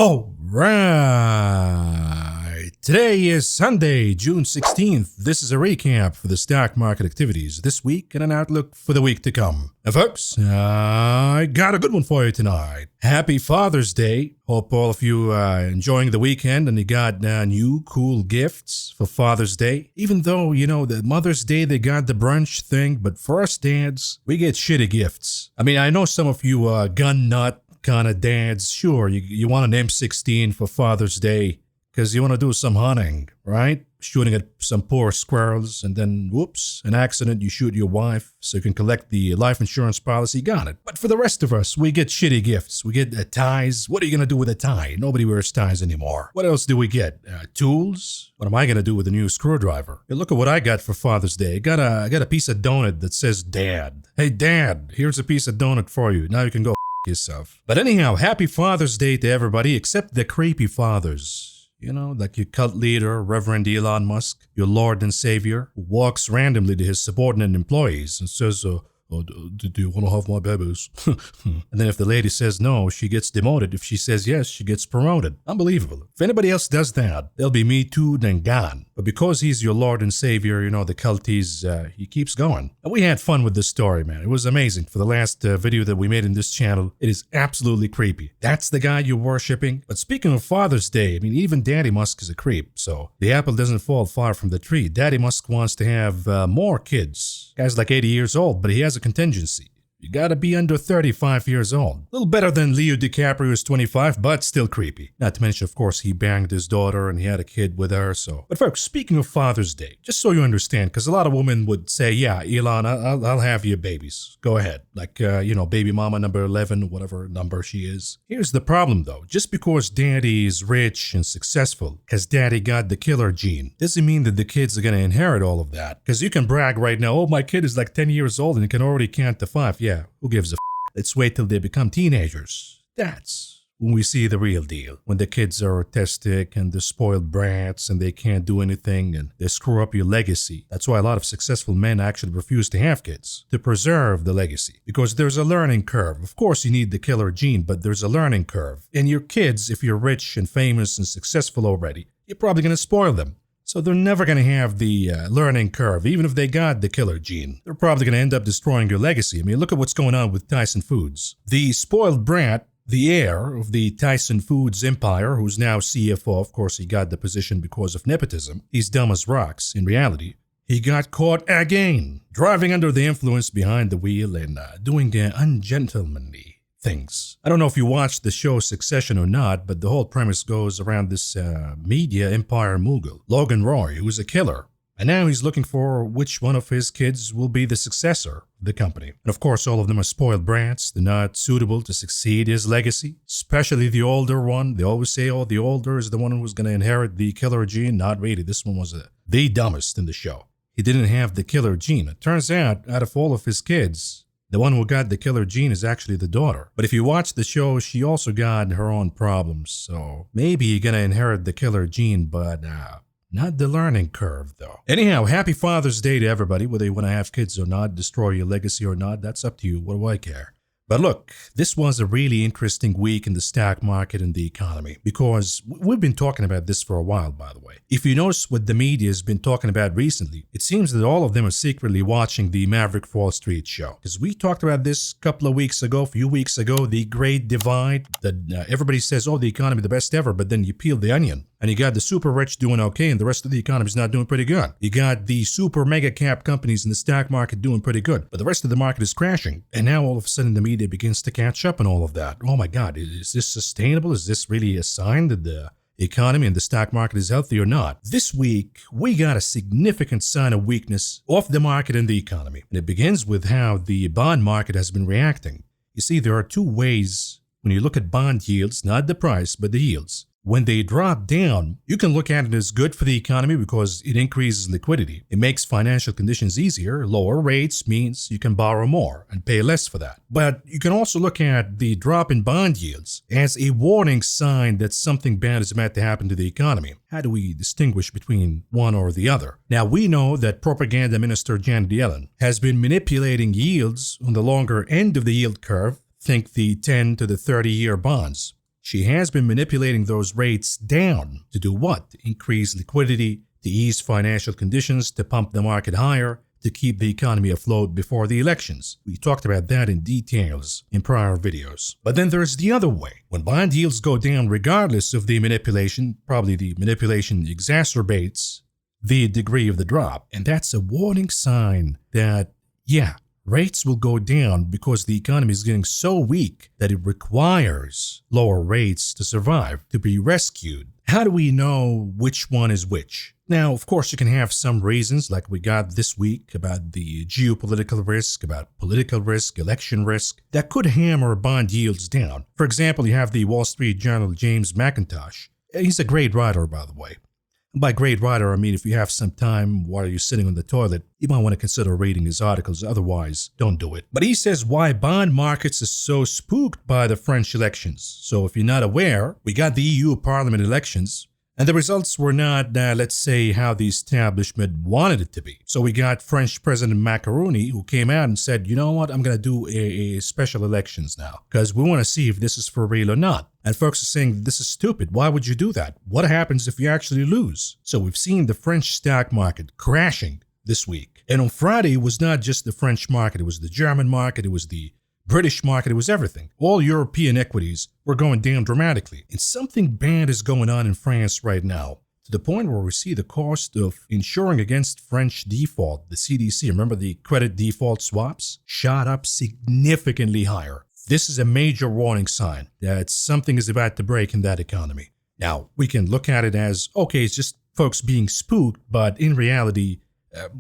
All right. Today is Sunday, June 16th. This is a recap for the stock market activities this week and an outlook for the week to come. Now, folks, I got a good one for you tonight. Happy Father's Day. Hope all of you are enjoying the weekend and you got new cool gifts for Father's Day. Even though, the Mother's Day, they got the brunch thing, but for us dads, we get shitty gifts. I mean, I know some of you gun nut kind of dads, sure, you want an M16 for Father's Day because you want to do some hunting, right? Shooting at some poor squirrels and then, whoops, an accident, you shoot your wife so you can collect the life insurance policy, got it. But for the rest of us, we get shitty gifts. We get ties. What are you going to do with a tie? Nobody wears ties anymore. What else do we get? Tools? What am I going to do with a new screwdriver? Hey, look at what I got for Father's Day. I got a piece of donut that says Dad. Hey, Dad, here's a piece of donut for you. Now you can go yourself. But anyhow, happy Father's Day to everybody except the creepy fathers. Like your cult leader, Reverend Elon Musk, your Lord and Savior, who walks randomly to his subordinate employees and says, do you want to have my babies? And then if the lady says no, she gets demoted. If she says yes, she gets promoted. Unbelievable. If anybody else does that, they'll be Me Too'd and gone. But because he's your Lord and Savior, the cult, he keeps going. And we had fun with this story, man. It was amazing. For the last video that we made in this channel, it is absolutely creepy. That's the guy you're worshipping. But speaking of Father's Day, I mean, even Daddy Musk is a creep. So the apple doesn't fall far from the tree. Daddy Musk wants to have more kids. Guy's like 80 years old, but he has a contingency. You gotta be under 35 years old. A little better than Leo DiCaprio's 25, but still creepy. Not to mention, of course, he banged his daughter and he had a kid with her, so. But folks, speaking of Father's Day, just so you understand, because a lot of women would say, yeah, Elon, I'll have your babies. Go ahead. Like, baby mama number 11, whatever number she is. Here's the problem, though. Just because daddy is rich and successful, because daddy got the killer gene, doesn't mean that the kids are gonna inherit all of that. Because you can brag right now, oh, my kid is like 10 years old and he can already count to 5. Yeah, who gives a f? Let's wait till they become teenagers. That's when we see the real deal. When the kids are autistic and they're spoiled brats and they can't do anything and they screw up your legacy. That's why a lot of successful men actually refuse to have kids, to preserve the legacy. Because there's a learning curve. Of course you need the killer gene, but there's a learning curve. And your kids, if you're rich and famous and successful already, you're probably going to spoil them. So they're never going to have the learning curve, even if they got the killer gene. They're probably going to end up destroying your legacy. I mean, look at what's going on with Tyson Foods. The spoiled brat, the heir of the Tyson Foods empire, who's now CFO, of course he got the position because of nepotism. He's dumb as rocks. In reality, he got caught again, driving under the influence behind the wheel and doing ungentlemanly things. I don't know if you watched the show Succession or not, but the whole premise goes around this media empire mogul, Logan Roy, who's a killer. And now he's looking for which one of his kids will be the successor of the company. And of course, all of them are spoiled brats. They're not suitable to succeed his legacy, especially the older one. They always say, oh, the older is the one who's going to inherit the killer gene. Not really. This one was the dumbest in the show. He didn't have the killer gene. It turns out of all of his kids, the one who got the killer gene is actually the daughter. But if you watch the show, she also got her own problems. So maybe you're going to inherit the killer gene, but not the learning curve, though. Anyhow, happy Father's Day to everybody. Whether you want to have kids or not, destroy your legacy or not, that's up to you. What do I care? But look, this was a really interesting week in the stock market and the economy because we've been talking about this for a while, by the way. If you notice what the media has been talking about recently, it seems that all of them are secretly watching the Maverick Wall Street show. Because we talked about this a few weeks ago, the Great Divide, that everybody says, oh, the economy, the best ever, but then you peel the onion. And you got the super rich doing okay and the rest of the economy is not doing pretty good. You got the super mega cap companies in the stock market doing pretty good, but the rest of the market is crashing. And now all of a sudden the media begins to catch up on all of that. Oh my God, is this sustainable? Is this really a sign that the economy and the stock market is healthy or not? This week, we got a significant sign of weakness of the market and the economy. And it begins with how the bond market has been reacting. You see, there are two ways when you look at bond yields, not the price, but the yields. When they drop down, you can look at it as good for the economy because it increases liquidity. It makes financial conditions easier. Lower rates means you can borrow more and pay less for that. But you can also look at the drop in bond yields as a warning sign that something bad is about to happen to the economy. How do we distinguish between one or the other? Now, we know that propaganda minister Janet Yellen has been manipulating yields on the longer end of the yield curve. Think the 10 to the 30-year bonds. She has been manipulating those rates down to do what? To increase liquidity, to ease financial conditions, to pump the market higher, to keep the economy afloat before the elections. We talked about that in details in prior videos. But then there's the other way. When bond yields go down regardless of the manipulation, probably the manipulation exacerbates the degree of the drop. And that's a warning sign that, yeah, rates will go down because the economy is getting so weak that it requires lower rates to survive, to be rescued. How do we know which one is which? Now, of course, you can have some reasons like we got this week about the geopolitical risk, about political risk, election risk, that could hammer bond yields down. For example, you have the Wall Street Journal James McIntosh. He's a great writer, by the way. By great writer, I mean if you have some time while you're sitting on the toilet, you might want to consider reading his articles. Otherwise, don't do it. But he says why bond markets are so spooked by the French elections. So if you're not aware, we got the EU Parliament elections, and the results were not, let's say, how the establishment wanted it to be. So we got French President Macaroni, who came out and said, you know what, I'm going to do a special elections now because we want to see if this is for real or not. And folks are saying, this is stupid. Why would you do that? What happens if you actually lose? So we've seen the French stock market crashing this week. And on Friday, it was not just the French market. It was the German market. It was the British market, it was everything. All European equities were going down dramatically. And something bad is going on in France right now, to the point where we see the cost of insuring against French default, the CDC, remember the credit default swaps, shot up significantly higher. This is a major warning sign that something is about to break in that economy. Now, we can look at it as, okay, it's just folks being spooked, but in reality,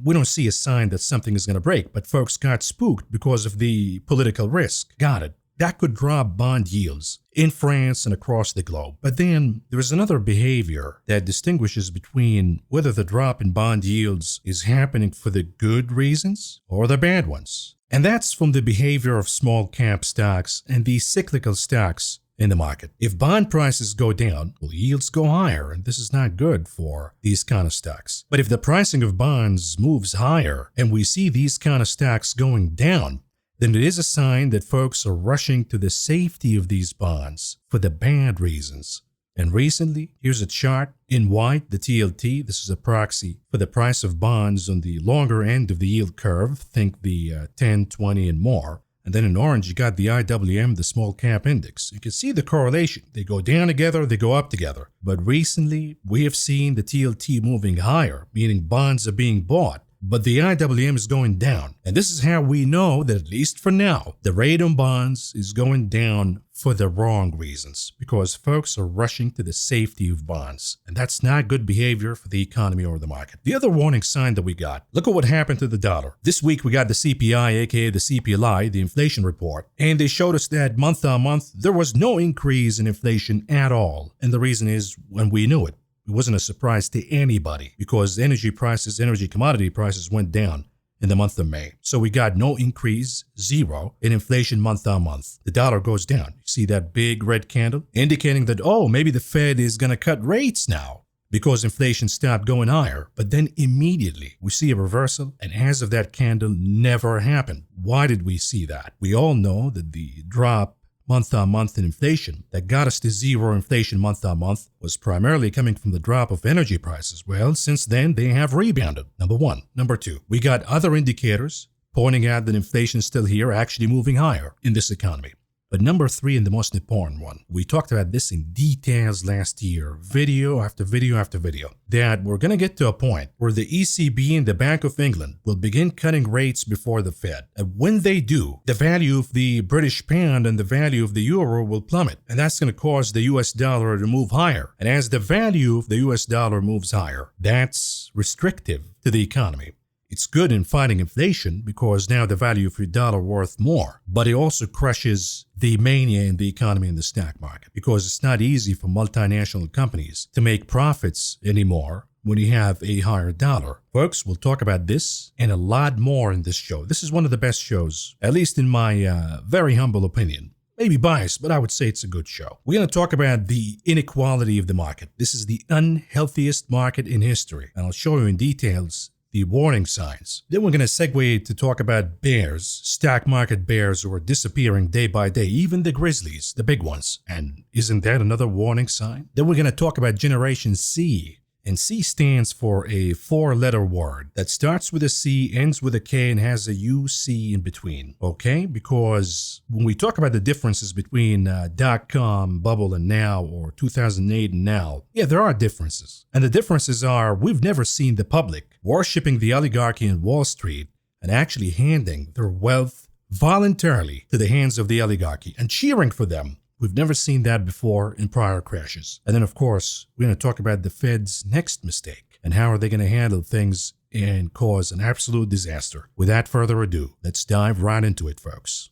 we don't see a sign that something is going to break, but folks got spooked because of the political risk. Got it. That could drop bond yields in France and across the globe. But then there is another behavior that distinguishes between whether the drop in bond yields is happening for the good reasons or the bad ones. And that's from the behavior of small cap stocks and the cyclical stocks in the market. If bond prices go down, well, yields go higher, and this is not good for these kind of stocks. But if the pricing of bonds moves higher and we see these kind of stocks going down, then it is a sign that folks are rushing to the safety of these bonds for the bad reasons. And recently, here's a chart in white, the TLT. This is a proxy for the price of bonds on the longer end of the yield curve. Think the 10, 20, and more. And then in orange, you got the IWM, the small cap index. You can see the correlation. They go down together, they go up together. But recently, we have seen the TLT moving higher, meaning bonds are being bought. But the IWM is going down. And this is how we know that, at least for now, the rate on bonds is going down for the wrong reasons, because folks are rushing to the safety of bonds. And that's not good behavior for the economy or the market. The other warning sign that we got, look at what happened to the dollar. This week we got the CPI, aka the CPLI, the inflation report, and they showed us that month on month, there was no increase in inflation at all. And the reason is, when we knew it. It wasn't a surprise to anybody because energy commodity prices went down in the month of May. So we got no increase, zero, in inflation month on month. The dollar goes down. You see that big red candle indicating that, oh, maybe the Fed is going to cut rates now because inflation stopped going higher. But then immediately we see a reversal, and as of that candle never happened. Why did we see that? We all know that the drop month on month in inflation that got us to zero inflation month on month was primarily coming from the drop of energy prices. Well, since then, they have rebounded. Number one. Number two, we got other indicators pointing out that inflation is still here, actually moving higher in this economy. But number three, and the most important one, we talked about this in details last year, video after video after video, that we're going to get to a point where the ECB and the Bank of England will begin cutting rates before the Fed. And when they do, the value of the British pound and the value of the euro will plummet. And that's going to cause the US dollar to move higher. And as the value of the US dollar moves higher, that's restrictive to the economy. It's good in fighting inflation because now the value of your dollar worth more, but it also crushes the mania in the economy and the stock market because it's not easy for multinational companies to make profits anymore when you have a higher dollar. Folks, we'll talk about this and a lot more in this show. This is one of the best shows, at least in my very humble opinion. Maybe biased, but I would say it's a good show. We're going to talk about the inequality of the market. This is the unhealthiest market in history, and I'll show you in details the warning signs. Then we're going to segue to talk about bears, stock market bears who are disappearing day by day, even the grizzlies, the big ones. And isn't that another warning sign? Then we're going to talk about Generation C. And C stands for a 4-letter word that starts with a C, ends with a K, and has a UC in between. Okay? Because when we talk about the differences between dot-com bubble and now, or 2008 and now, yeah, there are differences. And the differences are we've never seen the public worshipping the oligarchy in Wall Street and actually handing their wealth voluntarily to the hands of the oligarchy and cheering for them. We've never seen that before in prior crashes. And then, of course, we're going to talk about the Fed's next mistake and how are they going to handle things and cause an absolute disaster. Without further ado, let's dive right into it, folks.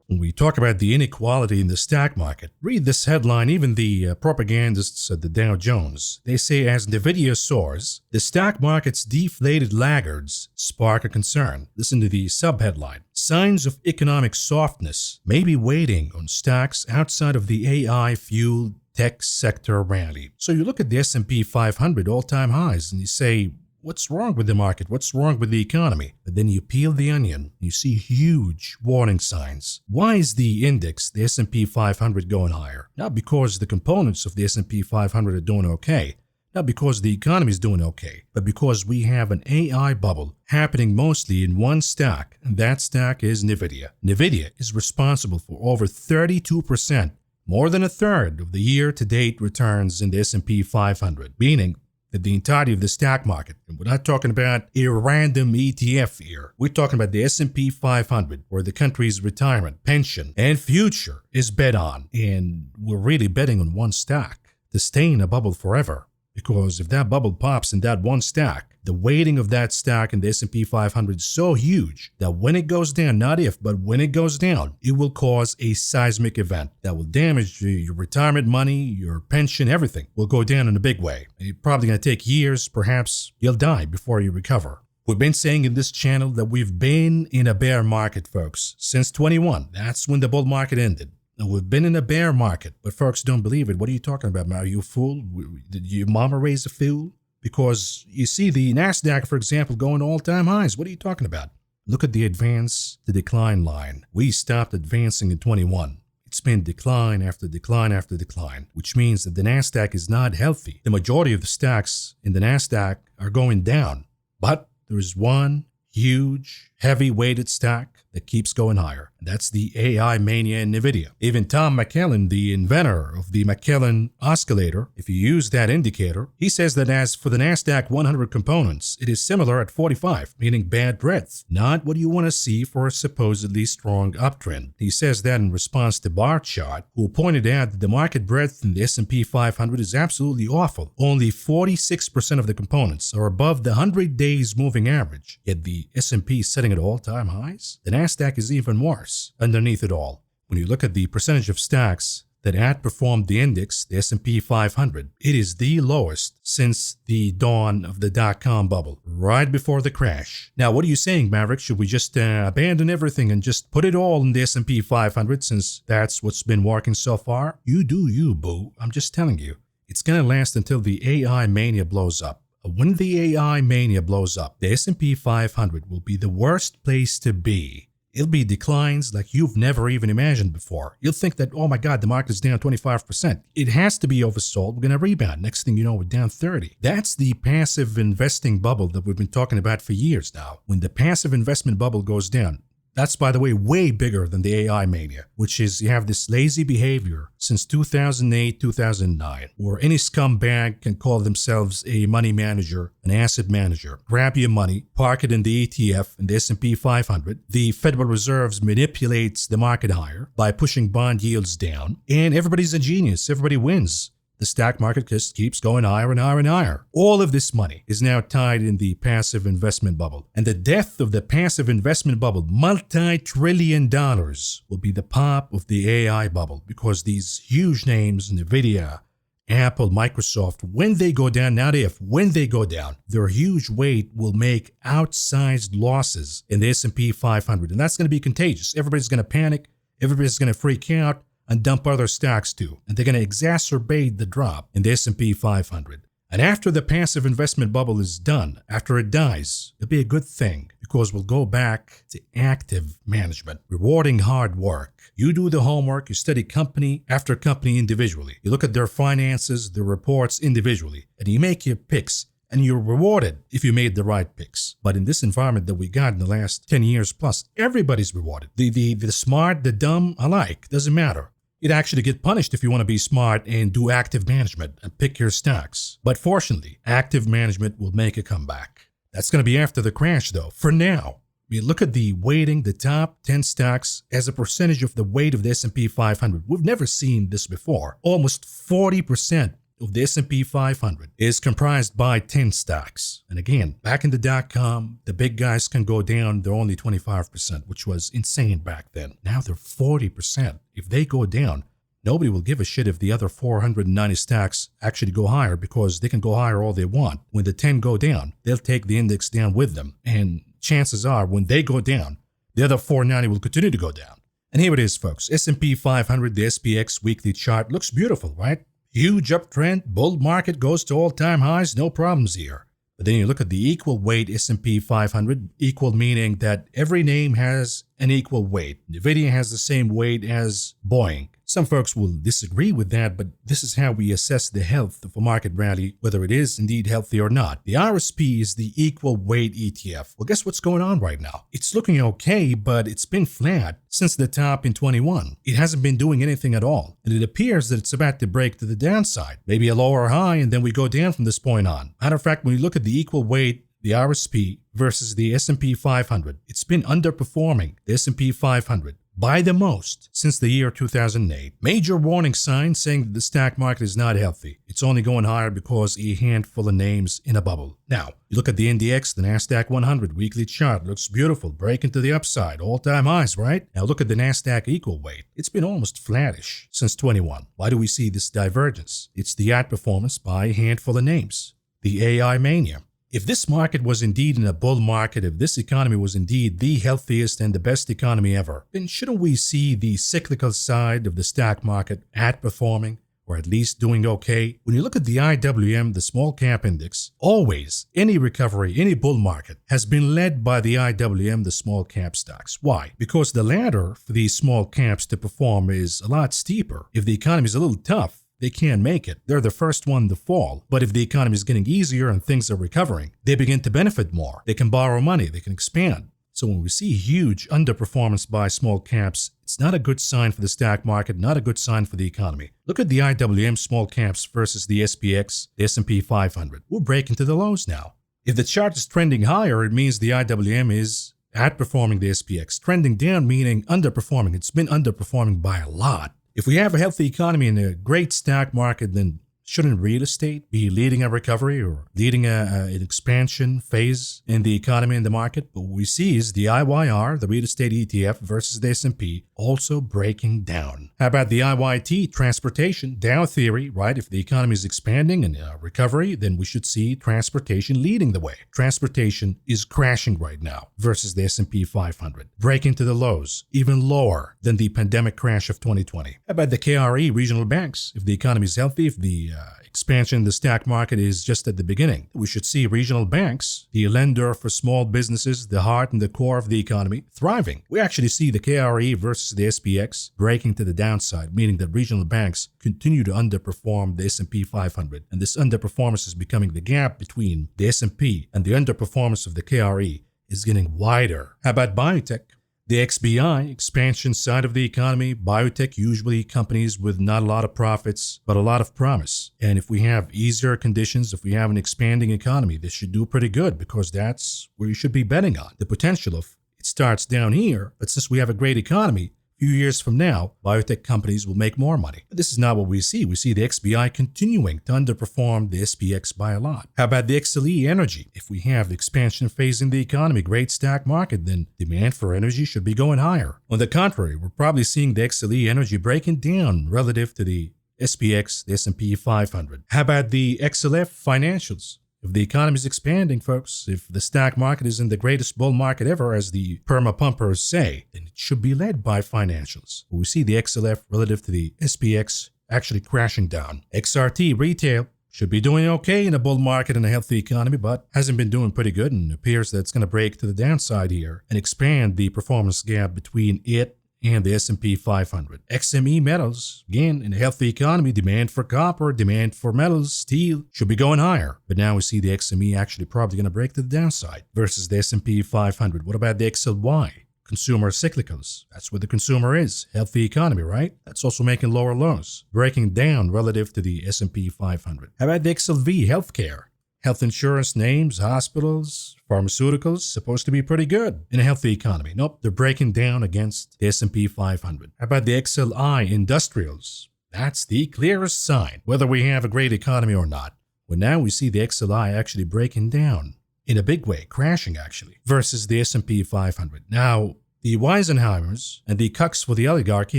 When we talk about the inequality in the stock market, read this headline. Even the propagandists at the Dow Jones, they say as Nvidia soars, the stock market's deflated laggards spark a concern. Listen to the subheadline. Signs of economic softness may be waiting on stocks outside of the AI-fueled tech sector rally. So you look at the S&P 500 all-time highs and you say, what's wrong with the market? What's wrong with the economy? But then you peel the onion, you see huge warning signs. Why is the index, the S&P 500, going higher? Not because the components of the S&P 500 are doing okay, not because the economy is doing okay, but because we have an AI bubble happening mostly in one stock, and that stock is Nvidia. Nvidia is responsible for over 32%, more than a third of the year-to-date returns in the S&P 500, meaning that the entirety of the stock market, and we're not talking about a random ETF here, we're talking about the S&P 500, where the country's retirement, pension, and future is bet on. And we're really betting on one stock to stay in a bubble forever. Because if that bubble pops in that one stock, the weighting of that stock in the S&P 500 is so huge that when it goes down, not if, but when it goes down, it will cause a seismic event that will damage your retirement money, your pension, everything will go down in a big way. It's probably going to take years, perhaps you'll die before you recover. We've been saying in this channel that we've been in a bear market, folks, since 21. That's when the bull market ended. And we've been in a bear market, but folks don't believe it. What are you talking about, man? Are you a fool? Did your mama raise a fool? Because you see the NASDAQ, for example, going to all-time highs. What are you talking about? Look at the advance to decline line. We stopped advancing in 21. It's been decline after decline after decline, which means that the NASDAQ is not healthy. The majority of the stocks in the NASDAQ are going down. But there is one huge, heavy-weighted stock that keeps going higher. And that's the AI mania in NVIDIA. Even Tom McKellen, the inventor of the McKellen oscillator, if you use that indicator, he says that as for the NASDAQ 100 components, it is similar at 45, meaning bad breadth, not what you want to see for a supposedly strong uptrend. He says that in response to Barchart, who pointed out that the market breadth in the S&P 500 is absolutely awful. Only 46% of the components are above the 100 days moving average, yet the S&P is setting at all-time highs. The NASDAQ is even worse underneath it all. When you look at the percentage of stocks that outperformed the index, the S&P 500, it is the lowest since the dawn of the dot-com bubble, right before the crash. Now, what are you saying, Maverick? Should we just abandon everything and just put it all in the S&P 500 since that's what's been working so far? You do you, boo. I'm just telling you. It's going to last until the AI mania blows up. When the AI mania blows up, the S&P 500 will be the worst place to be. It'll be declines like you've never even imagined before. You'll think that, oh my God, the market's down 25%. It has to be oversold. We're going to rebound. Next thing you know, we're down 30. That's the passive investing bubble that we've been talking about for years now. When the passive investment bubble goes down, that's, by the way, way bigger than the AI mania, which is you have this lazy behavior since 2008, 2009, where any scumbag can call themselves a money manager, an asset manager, grab your money, park it in the ETF and the S&P 500. The Federal Reserve manipulates the market higher by pushing bond yields down, and everybody's a genius. Everybody wins. The stock market just keeps going higher and higher and higher. All of this money is now tied in the passive investment bubble. And the death of the passive investment bubble, multi-trillion dollars, will be the pop of the AI bubble because these huge names, NVIDIA, Apple, Microsoft, when they go down, not if, when they go down, their huge weight will make outsized losses in the S&P 500. And that's going to be contagious. Everybody's going to panic. Everybody's going to freak out. and dump other stocks too, and they're going to exacerbate the drop in the S&P 500. And after the passive investment bubble is done, after it dies, it'll be a good thing because we'll go back to active management, rewarding hard work. You do the homework, you study company after company individually. You look at their finances, their reports individually, and you make your picks. And you're rewarded if you made the right picks. But in this environment that we got in the last 10 years plus, everybody's rewarded. The smart, the dumb alike, doesn't matter. You'd actually get punished if you want to be smart and do active management and pick your stocks. But fortunately, active management will make a comeback. That's going to be after the crash though, for now. We look at the weighting, the top 10 stocks as a percentage of the weight of the S&P 500. We've never seen this before. Almost 40% of the S&P 500 is comprised by 10 stocks. And again, back in the dot-com, the big guys can go down. They're only 25%, which was insane back then. Now they're 40%. If they go down, nobody will give a shit if the other 490 stocks actually go higher because they can go higher all they want. When the 10 go down, they'll take the index down with them. And chances are when they go down, the other 490 will continue to go down. And here it is, folks. S&P 500, the SPX weekly chart looks beautiful, right? Huge uptrend, bull market goes to all-time highs, no problems here. But then you look at the equal weight S&P 500, equal meaning that every name has an equal weight. NVIDIA has the same weight as Boeing. Some folks will disagree with that, but this is how we assess the health of a market rally, whether it is indeed healthy or not. The RSP is the equal weight ETF. Well, guess what's going on right now? It's looking okay, but it's been flat since the top in 21. It hasn't been doing anything at all, and it appears that it's about to break to the downside. Maybe a lower high, and then we go down from this point on. Matter of fact, when you look at the equal weight, the RSP versus the S&P 500, it's been underperforming the S&P 500 by the most since the year 2008. Major warning signs saying that the stock market is not healthy. It's only going higher because a handful of names in a bubble. Now, you look at the NDX, the NASDAQ 100 weekly chart, looks beautiful, breaking to the upside, all-time highs, right? Now look at the NASDAQ equal weight. It's been almost flattish since 21. Why do we see this divergence? It's the outperformance by a handful of names. The AI mania. If this market was indeed in a bull market, if this economy was indeed the healthiest and the best economy ever, then shouldn't we see the cyclical side of the stock market outperforming, or at least doing okay? When you look at the IWM, the small cap index, always, any recovery, any bull market has been led by the IWM, the small cap stocks. Why? Because the ladder for these small caps to perform is a lot steeper. If the economy is a little tough, they can't make it. They're the first one to fall. But if the economy is getting easier and things are recovering, they begin to benefit more. They can borrow money. They can expand. So when we see huge underperformance by small caps, it's not a good sign for the stock market, not a good sign for the economy. Look at the IWM small caps versus the SPX, the S&P 500. We're breaking to the lows now. If the chart is trending higher, it means the IWM is outperforming the SPX. Trending down meaning underperforming. It's been underperforming by a lot. If we have a healthy economy and a great stock market, then shouldn't real estate be leading a recovery or leading an expansion phase in the economy and the market? But what we see is the IYR, the real estate ETF versus the S&P, also breaking down. How about the IYT, transportation, Dow theory, right? If the economy is expanding and recovery, then we should see transportation leading the way. Transportation is crashing right now versus the S&P 500, breaking to the lows, even lower than the pandemic crash of 2020. How about the KRE, regional banks? If the economy is healthy, if the expansion in the stock market is just at the beginning, we should see regional banks, the lender for small businesses, the heart and the core of the economy, thriving. We actually see the KRE versus the SPX breaking to the downside, meaning that regional banks continue to underperform the S&P 500. And this underperformance is becoming the gap between the S&P and the underperformance of the KRE is getting wider. How about biotech? The XBI, expansion side of the economy, biotech, usually companies with not a lot of profits, but a lot of promise. And if we have easier conditions, if we have an expanding economy, this should do pretty good because that's where you should be betting on. The potential of it starts down here, but since we have a great economy, a few years from now, biotech companies will make more money. But this is not what we see. We see the XBI continuing to underperform the SPX by a lot. How about the XLE energy? If we have the expansion phase in the economy, great stock market, then demand for energy should be going higher. On the contrary, we're probably seeing the XLE energy breaking down relative to the SPX, the S&P 500. How about the XLF financials? If the economy is expanding, folks, if the stock market is in the greatest bull market ever, as the perma pumpers say, then it should be led by financials. We see the XLF relative to the SPX actually crashing down. XRT retail should be doing okay in a bull market and a healthy economy, but hasn't been doing pretty good, and appears that it's going to break to the downside here and expand the performance gap between it and the S&P 500. XME metals, again, in a healthy economy, demand for copper, demand for metals, steel, should be going higher. But now we see the XME actually probably going to break to the downside versus the S&P 500. What about the XLY? Consumer cyclicals. That's what the consumer is. Healthy economy, right? That's also making lower lows, breaking down relative to the S&P 500. How about the XLV? Healthcare. Health insurance names, hospitals, pharmaceuticals, supposed to be pretty good in a healthy economy. Nope, they're breaking down against the S&P 500. How about the XLI? Industrials? That's the clearest sign, whether we have a great economy or not. Well, now we see the XLI actually breaking down in a big way, crashing actually, versus the S&P 500. Now, the Weisenheimers and the cucks for the oligarchy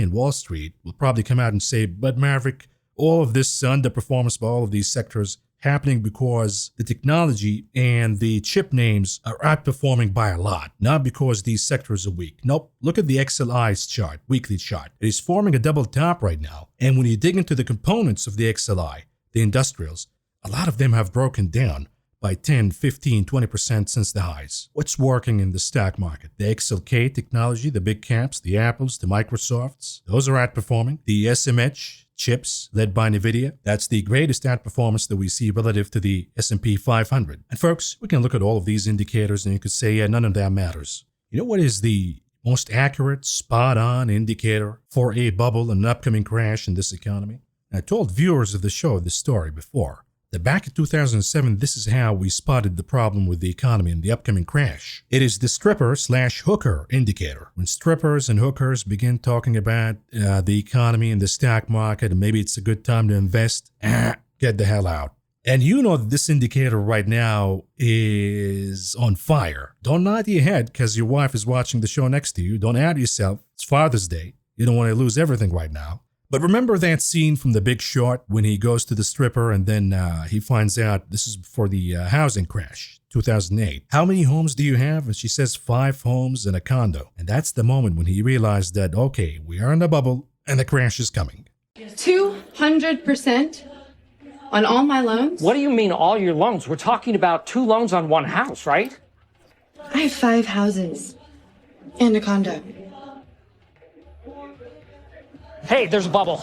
in Wall Street will probably come out and say, but Maverick, all of this underperformance by all of these sectors happening because the technology and the chip names are outperforming by a lot, not because these sectors are weak. Nope. Look at the XLI's chart, weekly chart. It is forming a double top right now. And when you dig into the components of the XLI, the industrials, a lot of them have broken down by 10, 15, 20% since the highs. What's working in the stock market? The XLK technology, the big caps, the Apples, the Microsofts, those are outperforming. The SMH chips led by NVIDIA, that's the greatest outperformance that we see relative to the S&P 500. And folks, we can look at all of these indicators and you could say, yeah, none of that matters. You know what is the most accurate, spot-on indicator for a bubble and an upcoming crash in this economy? I told viewers of the show this story before. That back in 2007, this is how we spotted the problem with the economy and the upcoming crash. It is the stripper/hooker indicator. When strippers and hookers begin talking about the economy and the stock market and maybe it's a good time to invest, get the hell out. And you know that this indicator right now is on fire. Don't nod your head because your wife is watching the show next to you. Don't out yourself. It's Father's Day. You don't want to lose everything right now. But remember that scene from The Big Short when he goes to the stripper and then he finds out this is before the housing crash, 2008. How many homes do you have? And she says 5 homes and a condo. And that's the moment when he realized that, okay, we are in a bubble and the crash is coming. 200% on all my loans? What do you mean all your loans? We're talking about 2 loans on 1 house, right? I have 5 houses and a condo. Hey, there's a bubble.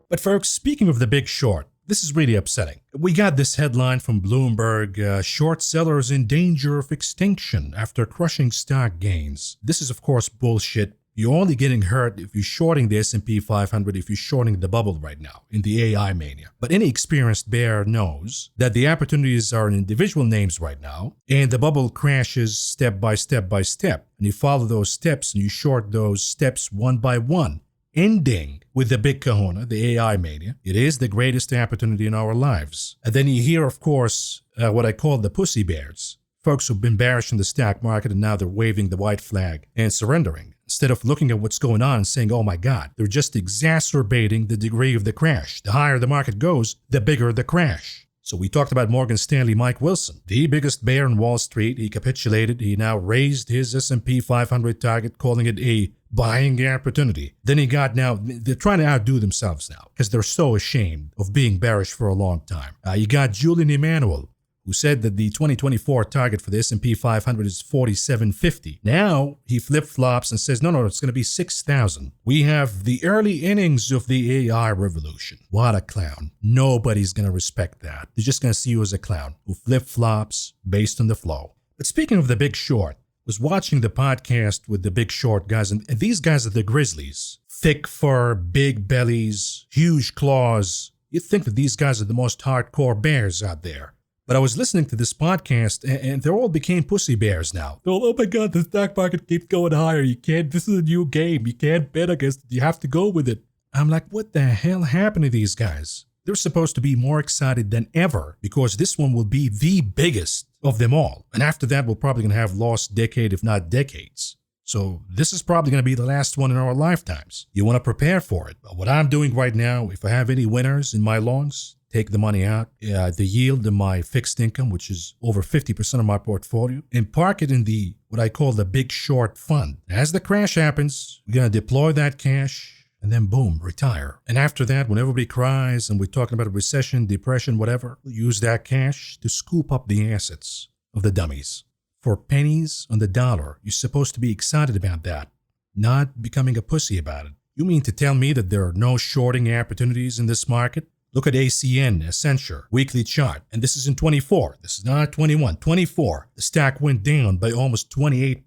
But folks, speaking of The Big Short, this is really upsetting. We got this headline from Bloomberg, short sellers in danger of extinction after crushing stock gains. This is of course bullshit. You're only getting hurt if you're shorting the S&P 500, if you're shorting the bubble right now in the AI mania. But any experienced bear knows that the opportunities are in individual names right now, and the bubble crashes step by step by step. And you follow those steps and you short those steps one by one, ending with the big kahuna, the AI mania. It is the greatest opportunity in our lives. And then you hear, of course, what I call the pussy bears. Folks who've been bearish in the stock market and now they're waving the white flag and surrendering. Instead of looking at what's going on and saying, oh my God, they're just exacerbating the degree of the crash. The higher the market goes, the bigger the crash. So we talked about Morgan Stanley Mike Wilson, the biggest bear in Wall Street. He capitulated. He now raised his S&P 500 target, calling it a buying opportunity. Then they're trying to outdo themselves now because they're so ashamed of being bearish for a long time. You got Julian Emanuel, who said that the 2024 target for the S&P 500 is 4,750. Now he flip-flops and says, no, it's going to be 6,000. We have the early innings of the AI revolution. What a clown. Nobody's going to respect that. They're just going to see you as a clown who flip-flops based on the flow. But speaking of The Big Short, I was watching the podcast with the Big Short guys, and these guys are the grizzlies. Thick fur, big bellies, huge claws. You'd think that these guys are the most hardcore bears out there. But I was listening to this podcast, and they all became pussy bears now. Oh my God, the stock market keeps going higher. You can't, this is a new game. You can't bet against it. You have to go with it. I'm like, what the hell happened to these guys? They're supposed to be more excited than ever because this one will be the biggest of them all. And after that, we're probably going to have lost decade, if not decades. So this is probably going to be the last one in our lifetimes. You want to prepare for it. But what I'm doing right now, if I have any winners in my longs, take the money out, the yield in my fixed income, which is over 50% of my portfolio, and park it in the what I call the big short fund. As the crash happens, we're going to deploy that cash and then boom, retire. And after that, when everybody cries and we're talking about a recession, depression, whatever, we'll use that cash to scoop up the assets of the dummies. For pennies on the dollar, you're supposed to be excited about that, not becoming a pussy about it. You mean to tell me that there are no shorting opportunities in this market? Look at ACN, Accenture, weekly chart, and this is in 24. This is not 21, 24. The stock went down by almost 28%.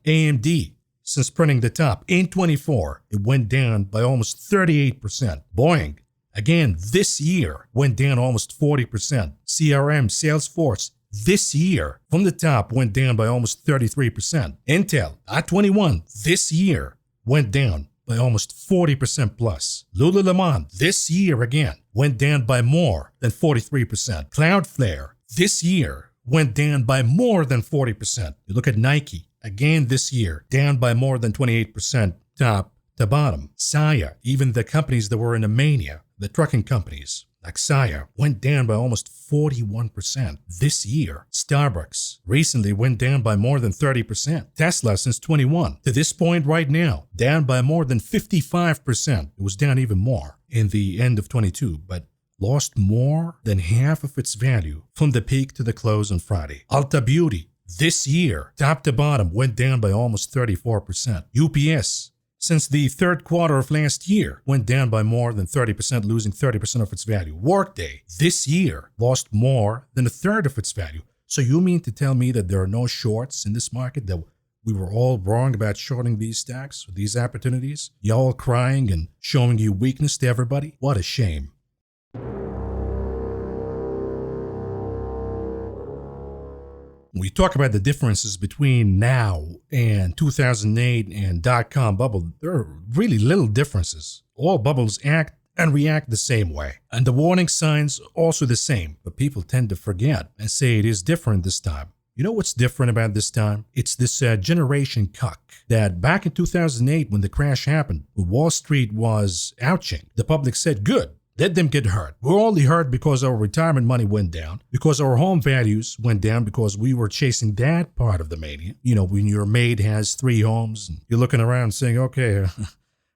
AMD, since printing the top, in 24, it went down by almost 38%. Boeing, again, this year, went down almost 40%. CRM, Salesforce, this year, from the top, went down by almost 33%. Intel, at 21, this year, went down by almost 40% plus. Lululemon, this year again, went down by more than 43%. Cloudflare, this year, went down by more than 40%. You look at Nike, again this year, down by more than 28%, top to bottom. Saya, even the companies that were in a mania, the trucking companies, like Saya, went down by almost 41% this year. Starbucks recently went down by more than 30%. Tesla since 21. To this point right now, down by more than 55%. It was down even more in the end of 22, but lost more than half of its value from the peak to the close on Friday. Ulta Beauty, this year, top to bottom, went down by almost 34%. UPS, since the third quarter of last year, went down by more than 30%, losing 30% of its value. Workday, this year, lost more than a third of its value. So you mean to tell me that there are no shorts in this market, that we were all wrong about shorting these stocks, these opportunities? Y'all crying and showing you weakness to everybody? What a shame. We talk about the differences between now and 2008 and dot-com bubble. There are really little differences. All bubbles act and react the same way. And the warning signs also the same. But people tend to forget and say it is different this time. You know what's different about this time? It's this generation cuck that back in 2008 when the crash happened, when Wall Street was ouching, the public said, good. Let them get hurt. We're only hurt because our retirement money went down, because our home values went down, because we were chasing that part of the mania. You know, when your maid has 3 homes and you're looking around saying, okay,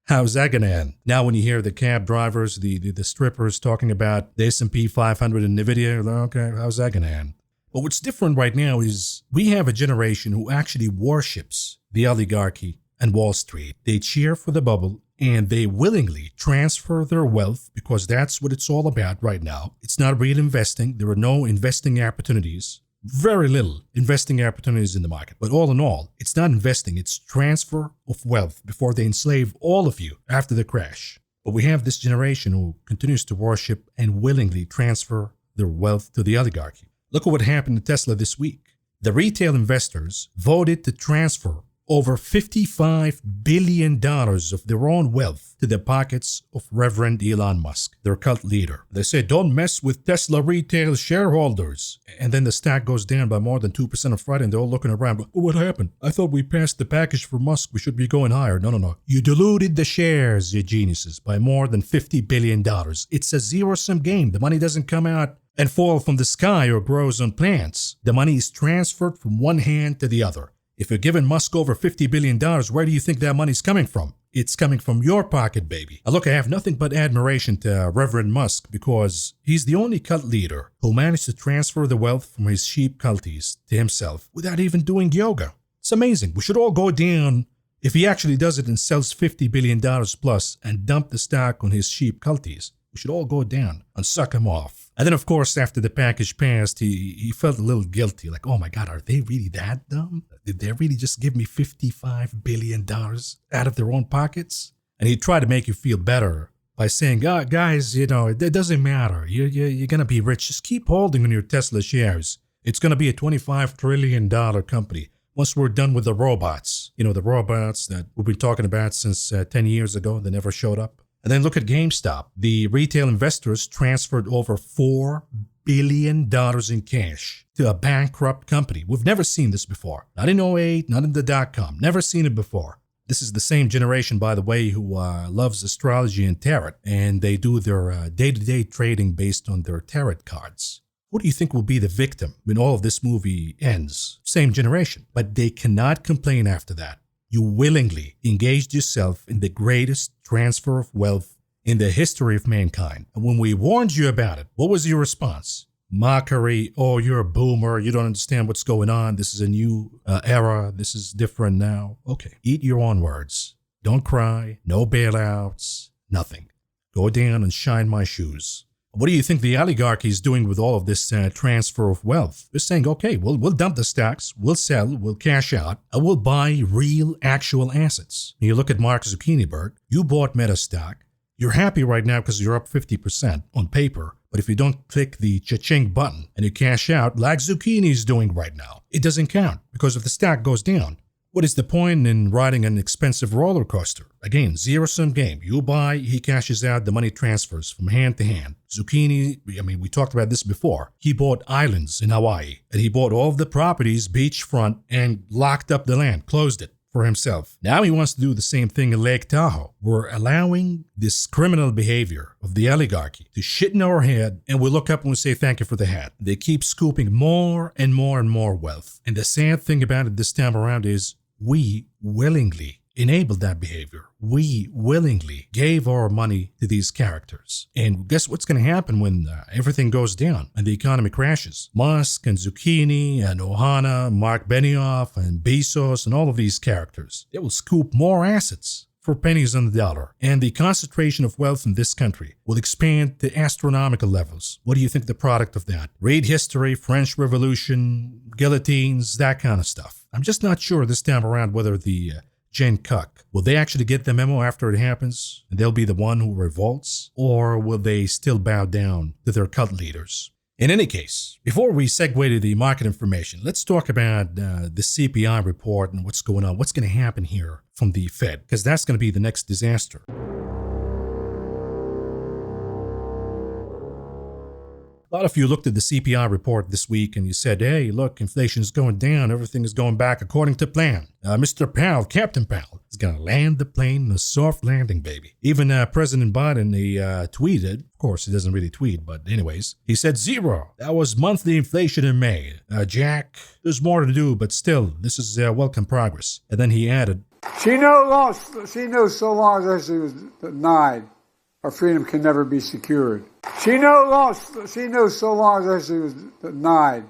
how's that going to end? Now when you hear the cab drivers, the strippers talking about the S&P 500 and NVIDIA, you're like, okay, how's that going to end? But what's different right now is we have a generation who actually worships the oligarchy and Wall Street. They cheer for the bubble and they willingly transfer their wealth because that's what it's all about right now. It's not real investing. There are no investing opportunities. Very little investing opportunities in the market. But all in all, it's not investing. It's transfer of wealth before they enslave all of you after the crash. But we have this generation who continues to worship and willingly transfer their wealth to the oligarchy. Look at what happened to Tesla this week. The retail investors voted to transfer over $55 billion of their own wealth to the pockets of Reverend Elon Musk, their cult leader. They say, don't mess with Tesla retail shareholders. And then the stock goes down by more than 2% on Friday, and they're all looking around. Oh, what happened? I thought we passed the package for Musk. We should be going higher. No. You diluted the shares, you geniuses, by more than $50 billion. It's a zero-sum game. The money doesn't come out and fall from the sky or grows on plants. The money is transferred from one hand to the other. If you're giving Musk over $50 billion, where do you think that money's coming from? It's coming from your pocket, baby. Now look, I have nothing but admiration to Reverend Musk because he's the only cult leader who managed to transfer the wealth from his sheep culties to himself without even doing yoga. It's amazing. We should all go down if he actually does it and sells $50 billion plus and dump the stock on his sheep culties. We should all go down and suck him off. And then, of course, after the package passed, he felt a little guilty. Like, oh my God, are they really that dumb? Did they really just give me $55 billion out of their own pockets? And he tried to make you feel better by saying, oh, guys, you know, it doesn't matter. You're going to be rich. Just keep holding on your Tesla shares. It's going to be a $25 trillion company once we're done with the robots. You know, the robots that we've been talking about since 10 years ago. They never showed up. And then look at GameStop. The retail investors transferred over $4 billion in cash to a bankrupt company. We've never seen this before. Not in '08, not in the dot-com. Never seen it before. This is the same generation, by the way, who loves astrology and tarot, and they do their day-to-day trading based on their tarot cards. Who do you think will be the victim when all of this movie ends? Same generation. But they cannot complain after that. You willingly engaged yourself in the greatest transfer of wealth in the history of mankind. And when we warned you about it, what was your response? Mockery. Oh, you're a boomer. You don't understand what's going on. This is a new era. This is different now. Okay, eat your own words. Don't cry. No bailouts. Nothing. Go down and shine my shoes. What do you think the oligarchy is doing with all of this transfer of wealth? They're saying, okay, we'll dump the stocks, we'll sell, we'll cash out, and we'll buy real, actual assets. And you look at Mark Zuckerberg, you bought Meta stock. You're happy right now because you're up 50% on paper. But if you don't click the cha-ching button and you cash out like Zucchini's doing right now, it doesn't count because if the stock goes down, what is the point in riding an expensive roller coaster? Again, zero-sum game. You buy, he cashes out, the money transfers from hand to hand. Zucchini, we talked about this before. He bought islands in Hawaii, and he bought all of the properties beachfront and locked up the land, closed it for himself. Now he wants to do the same thing in Lake Tahoe. We're allowing this criminal behavior of the oligarchy to shit in our head, and we look up and we say thank you for the hat. They keep scooping more and more and more wealth. And the sad thing about it this time around is we willingly enabled that behavior. We willingly gave our money to these characters. And guess what's going to happen when everything goes down and the economy crashes? Musk and Zucchini and Ohana, Mark Benioff and Bezos and all of these characters, they will scoop more assets for pennies on the dollar. And the concentration of wealth in this country will expand to astronomical levels. What do you think the product of that? Read history, French Revolution, guillotines, that kind of stuff. I'm just not sure this time around whether the Gen Cuck, will they actually get the memo after it happens and they'll be the one who revolts? Or will they still bow down to their cult leaders? In any case, before we segue to the market information, let's talk about the CPI report and what's going on. What's going to happen here from the Fed? Because that's going to be the next disaster. A lot of you looked at the CPI report this week and you said, hey, look, inflation is going down. Everything is going back according to plan. Mr. Powell, Captain Powell, is going to land the plane in a soft landing, baby. Even President Biden, he tweeted. Of course, he doesn't really tweet, but anyways, he said 0. That was monthly inflation in May. Jack, there's more to do, but still, this is welcome progress. And then he added, She knows so long as she was denied, our freedom can never be secured. She knows so long as she was denied,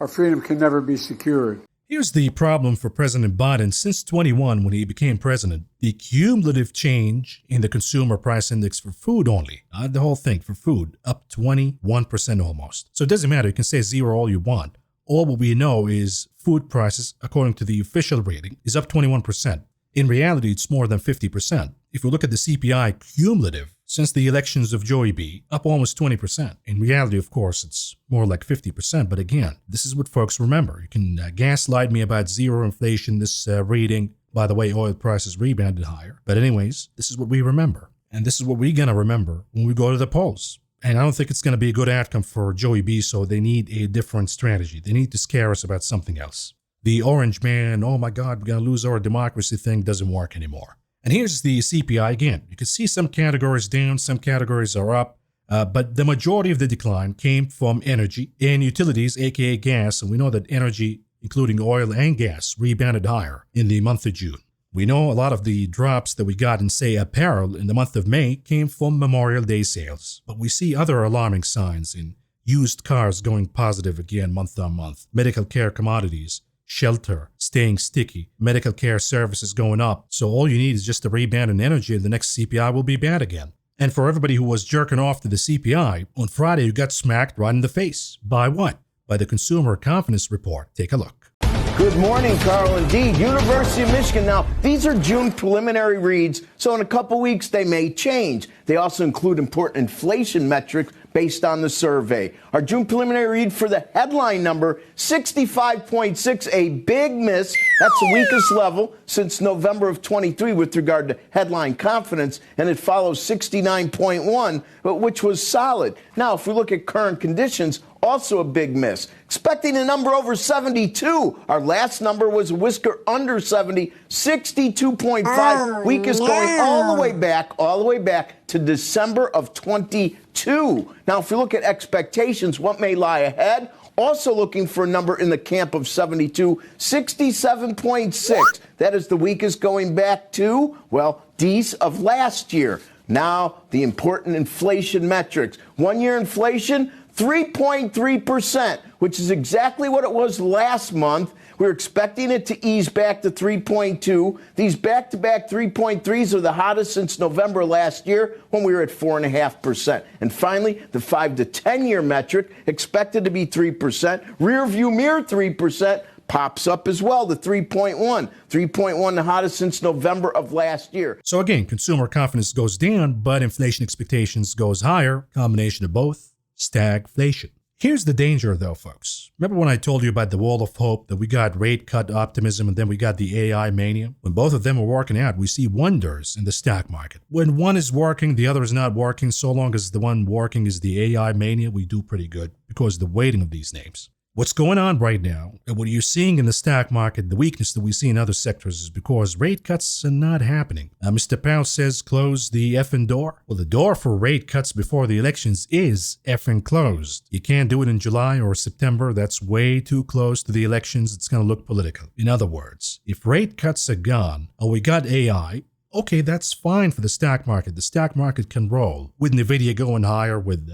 our freedom can never be secured. Here's the problem for President Biden. Since 21, when he became president, the cumulative change in the consumer price index for food only, not the whole thing, for food, up 21% almost. So it doesn't matter. You can say 0 all you want. All what we know is food prices, according to the official rating, is up 21%. In reality, it's more than 50%. If we look at the CPI cumulative, since the elections of Joey B, up almost 20%. In reality, of course, it's more like 50%. But again, this is what folks remember. You can gaslight me about 0 inflation, this reading. By the way, oil prices rebounded higher. But anyways, this is what we remember. And this is what we're going to remember when we go to the polls. And I don't think it's going to be a good outcome for Joey B, so they need a different strategy. They need to scare us about something else. The orange man, oh my God, we're going to lose our democracy thing doesn't work anymore. And here's the CPI again. You can see some categories down, some categories are up, but the majority of the decline came from energy and utilities, aka gas, and we know that energy, including oil and gas, rebounded higher in the month of June. We know a lot of the drops that we got in, say, apparel in the month of May came from Memorial Day sales, but we see other alarming signs in used cars going positive again month on month, medical care commodities, shelter staying sticky, medical care services going up. So all you need is just a rebound in energy and the next CPI will be bad again. And for everybody who was jerking off to the CPI, on Friday you got smacked right in the face. By what? By the Consumer Confidence Report. Take a look. Good morning, Carl. Indeed, University of Michigan. Now, these are June preliminary reads, so in a couple weeks they may change. They also include important inflation metrics based on the survey. Our June preliminary read for the headline number, 65.6, a big miss. That's the weakest level since November of 23 with regard to headline confidence, and it follows 69.1, which was solid. Now, if we look at current conditions, also a big miss. Expecting a number over 72. Our last number was a whisker under 70, 62.5. Week is going all the way back to December of 22. Now, if you look at expectations, what may lie ahead? Also looking for a number in the camp of 72, 67.6. That is the weakest going back to, well, D's of last year. Now, the important inflation metrics. 1 year inflation, 3.3%, which is exactly what it was last month. We're expecting it to ease back to 3.2. These back-to-back 3.3s are the hottest since November last year when we were at 4.5%. And finally, the 5 to 10-year metric, expected to be 3%. Rear view mirror 3%. Pops up as well to 3.1. 3.1, the hottest since November of last year. So again, consumer confidence goes down, but inflation expectations goes higher. Combination of both, stagflation. Here's the danger though, folks. Remember when I told you about the wall of hope, that we got rate cut optimism and then we got the AI mania? When both of them are working out, we see wonders in the stock market. When one is working, the other is not working. So long as the one working is the AI mania, we do pretty good because of the weighting of these names. What's going on right now, and what you're seeing in the stock market, the weakness that we see in other sectors is because rate cuts are not happening. Mr. Powell says close the effing door. Well, the door for rate cuts before the elections is effing closed. You can't do it in July or September. That's way too close to the elections. It's going to look political. In other words, if rate cuts are gone, or we got AI, okay, that's fine for the stock market. The stock market can roll with NVIDIA going higher, with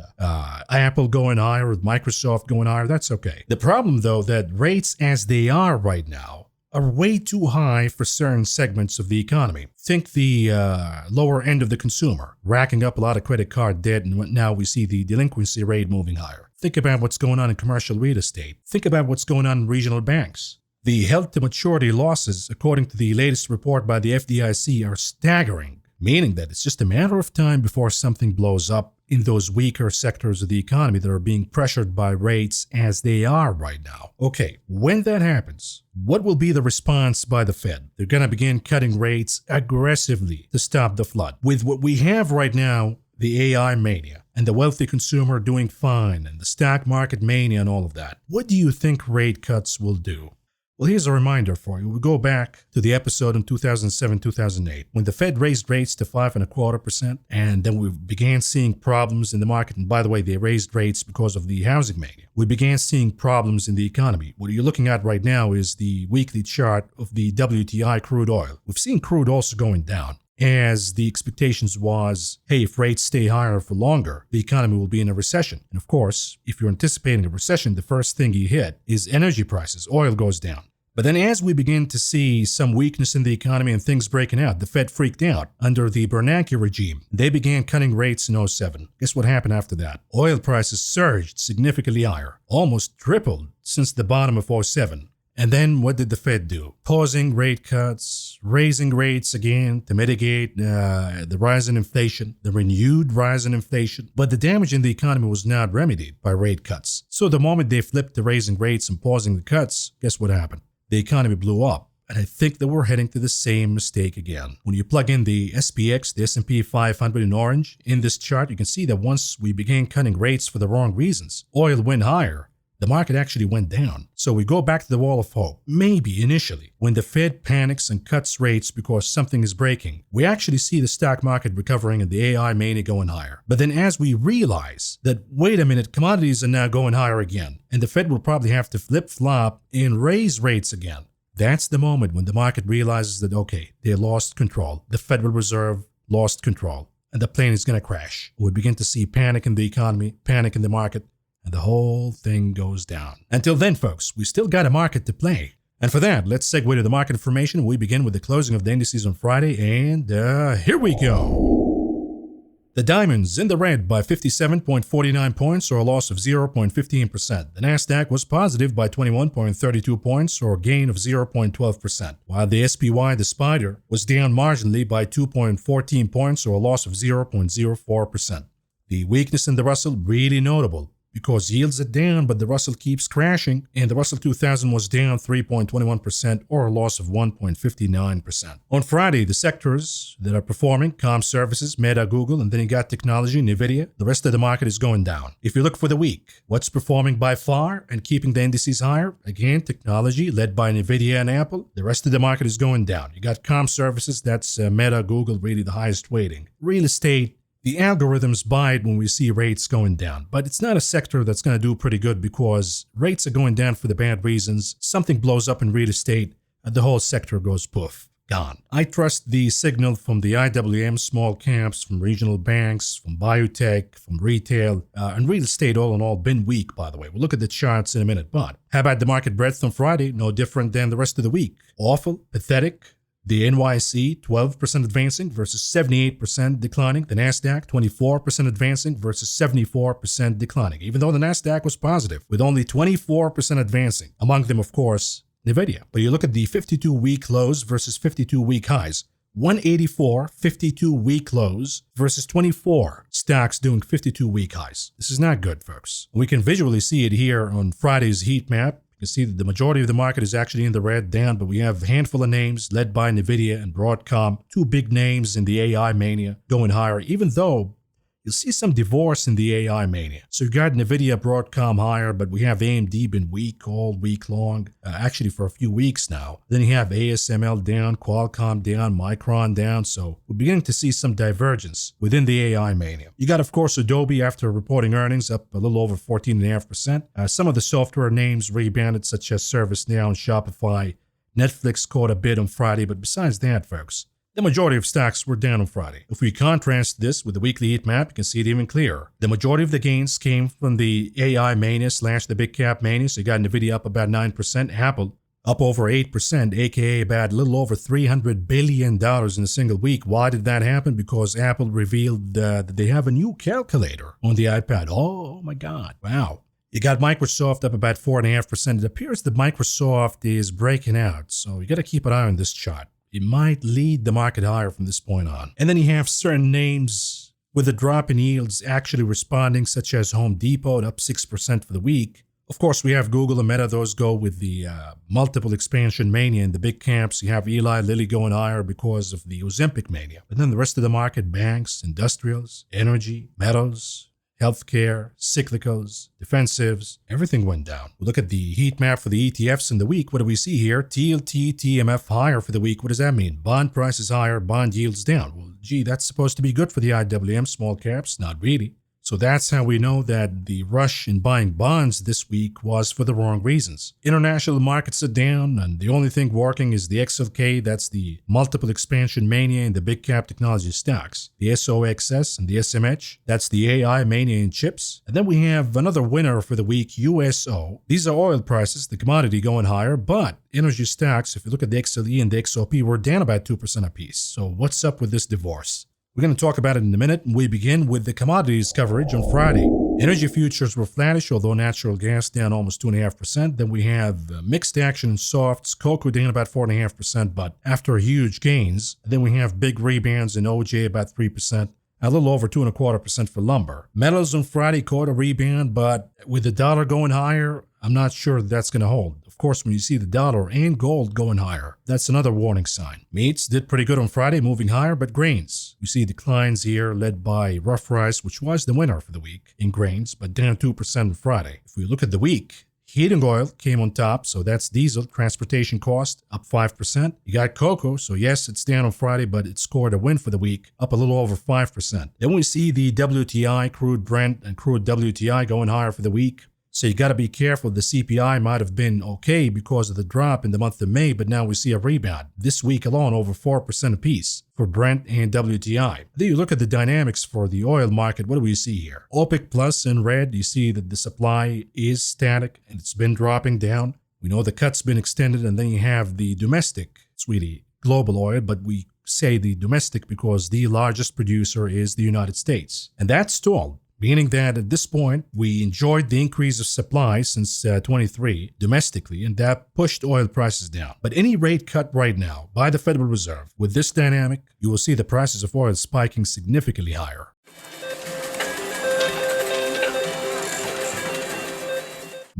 Apple going higher, with Microsoft going higher. That's okay. The problem, though, that rates as they are right now are way too high for certain segments of the economy. Think the lower end of the consumer, racking up a lot of credit card debt, and now we see the delinquency rate moving higher. Think about what's going on in commercial real estate. Think about what's going on in regional banks. The held-to-maturity losses, according to the latest report by the FDIC, are staggering, meaning that it's just a matter of time before something blows up in those weaker sectors of the economy that are being pressured by rates as they are right now. Okay, when that happens, what will be the response by the Fed? They're going to begin cutting rates aggressively to stop the flood. With what we have right now, the AI mania, and the wealthy consumer doing fine, and the stock market mania and all of that, what do you think rate cuts will do? Well, here's a reminder for you. We go back to the episode in 2007-2008 when the Fed raised rates to 5.25%, and then we began seeing problems in the market. And by the way, they raised rates because of the housing mania. We began seeing problems in the economy. What you're looking at right now is the weekly chart of the WTI crude oil. We've seen crude also going down, as the expectations was, hey, if rates stay higher for longer, the economy will be in a recession. And of course, if you're anticipating a recession, the first thing you hit is energy prices. Oil goes down. But then as we begin to see some weakness in the economy and things breaking out, the Fed freaked out under the Bernanke regime. They began cutting rates in 2007. Guess what happened after that? Oil prices surged significantly higher, almost tripled since the bottom of 2007. And then what did the Fed do? Pausing rate cuts, raising rates again to mitigate the rise in inflation, the renewed rise in inflation. But the damage in the economy was not remedied by rate cuts. So the moment they flipped to raising rates and pausing the cuts, guess what happened? The economy blew up. And I think that we're heading to the same mistake again. When you plug in the SPX, the S&P 500 in orange, in this chart, you can see that once we began cutting rates for the wrong reasons, oil went higher. The market actually went down. So we go back to the wall of hope. Maybe initially, when the Fed panics and cuts rates because something is breaking, we actually see the stock market recovering and the AI mania going higher. But then as we realize that, wait a minute, commodities are now going higher again, and the Fed will probably have to flip-flop and raise rates again, that's the moment when the market realizes that, okay, they lost control. The Federal Reserve lost control, and the plane is going to crash. We begin to see panic in the economy, panic in the market, and the whole thing goes down. Until then, folks, we still got a market to play. And for that, let's segue to the market information. We begin with the closing of the indices on Friday, and here we go. The diamonds in the red by 57.49 points, or a loss of 0.15%. The Nasdaq was positive by 21.32 points, or a gain of 0.12%. While the SPY, the spider, was down marginally by 2.14 points, or a loss of 0.04%. The weakness in the Russell, really notable. because yields are down, but the Russell keeps crashing, and the Russell 2000 was down 3.21% or a loss of 1.59%. On Friday, the sectors that are performing, comm services, Meta, Google, and then you got technology, Nvidia. The rest of the market is going down. If you look for the week, what's performing by far and keeping the indices higher? Again, technology led by Nvidia and Apple. The rest of the market is going down. You got comm services, that's Meta, Google, really the highest weighting. Real estate, the algorithms buy it when we see rates going down, but it's not a sector that's going to do pretty good because rates are going down for the bad reasons. Something blows up in real estate and the whole sector goes poof, gone. I trust the signal from the IWM, small caps, from regional banks, from biotech, from retail, and real estate all in all been weak, by the way. We'll look at the charts in a minute, but how about the market breadth on Friday? No different than the rest of the week. Awful, pathetic. The NYC, 12% advancing versus 78% declining. The NASDAQ, 24% advancing versus 74% declining, even though the NASDAQ was positive, with only 24% advancing. Among them, of course, Nvidia. But you look at the 52-week lows versus 52-week highs. 184 52-week lows versus 24 stocks doing 52-week highs. This is not good, folks. We can visually see it here on Friday's heat map. You can see that the majority of the market is actually in the red, down, but we have a handful of names led by Nvidia and Broadcom, two big names in the AI mania going higher, even though you'll see some divorce in the AI mania. So you got Nvidia, Broadcom higher, but we have AMD been weak all week long, actually for a few weeks now. Then you have ASML down, Qualcomm down, Micron down. So we're beginning to see some divergence within the AI mania. You got, of course, Adobe after reporting earnings up a little over 14.5%. Some of the software names rebounded, such as ServiceNow and Shopify. Netflix caught a bid on Friday, but besides that, folks, the majority of stocks were down on Friday. If we contrast this with the weekly heat map, you can see it even clearer. The majority of the gains came from the AI mania / the big cap mania. So you got Nvidia up about 9%, Apple up over 8%, aka about a little over $300 billion in a single week. Why did that happen? Because Apple revealed that they have a new calculator on the iPad. Oh my God. Wow. You got Microsoft up about 4.5%. It appears that Microsoft is breaking out. So you got to keep an eye on this chart. It might lead the market higher from this point on. And then you have certain names with a drop in yields actually responding, such as Home Depot, up 6% for the week. Of course, we have Google and Meta. Those go with the multiple expansion mania in the big camps. You have Eli Lilly going higher because of the Ozempic mania. But then the rest of the market, banks, industrials, energy, metals, healthcare, cyclicals, defensives, everything went down. We look at the heat map for the ETFs in the week. What do we see here? TLT, TMF higher for the week. What does that mean? Bond prices higher, bond yields down. Well, gee, that's supposed to be good for the IWM small caps. Not really. So that's how we know that the rush in buying bonds this week was for the wrong reasons. International markets are down, and the only thing working is the XLK, that's the multiple expansion mania in the big cap technology stocks. The SOXS and the SMH, that's the AI mania in chips. And then we have another winner for the week, USO. These are oil prices, the commodity going higher, but energy stocks, if you look at the XLE and the XOP, were down about 2% apiece. So what's up with this divorce? We're going to talk about it in a minute. We begin with the commodities coverage on Friday. Energy futures were flattish, although natural gas down almost 2.5%. Then we have mixed action in softs, cocoa down about 4.5%, but after huge gains. Then we have big rebounds in OJ, about 3%. A little over 2.25% for lumber. Metals on Friday caught a rebound, but with the dollar going higher, I'm not sure that's going to hold. Of course, when you see the dollar and gold going higher, that's another warning sign. Meats did pretty good on Friday, moving higher, but grains. We see declines here led by rough rice, which was the winner for the week in grains, but down 2% on Friday. If we look at the week, heating oil came on top, so that's diesel. Transportation cost up 5%. You got cocoa, so yes, it's down on Friday, but it scored a win for the week, up a little over 5%. Then we see the WTI, crude Brent, and crude WTI going higher for the week. So you got to be careful. The CPI might have been okay because of the drop in the month of May, but now we see a rebound. This week alone, over 4% apiece for Brent and WTI. Then you look at the dynamics for the oil market. What do we see here? OPEC Plus in red, you see that the supply is static and it's been dropping down. We know the cut's been extended, and then you have the domestic. It's really global oil, but we say the domestic because the largest producer is the United States. And that's stalled. Meaning that at this point, we enjoyed the increase of supply since 23 domestically, and that pushed oil prices down. But any rate cut right now by the Federal Reserve, with this dynamic, you will see the prices of oil spiking significantly higher.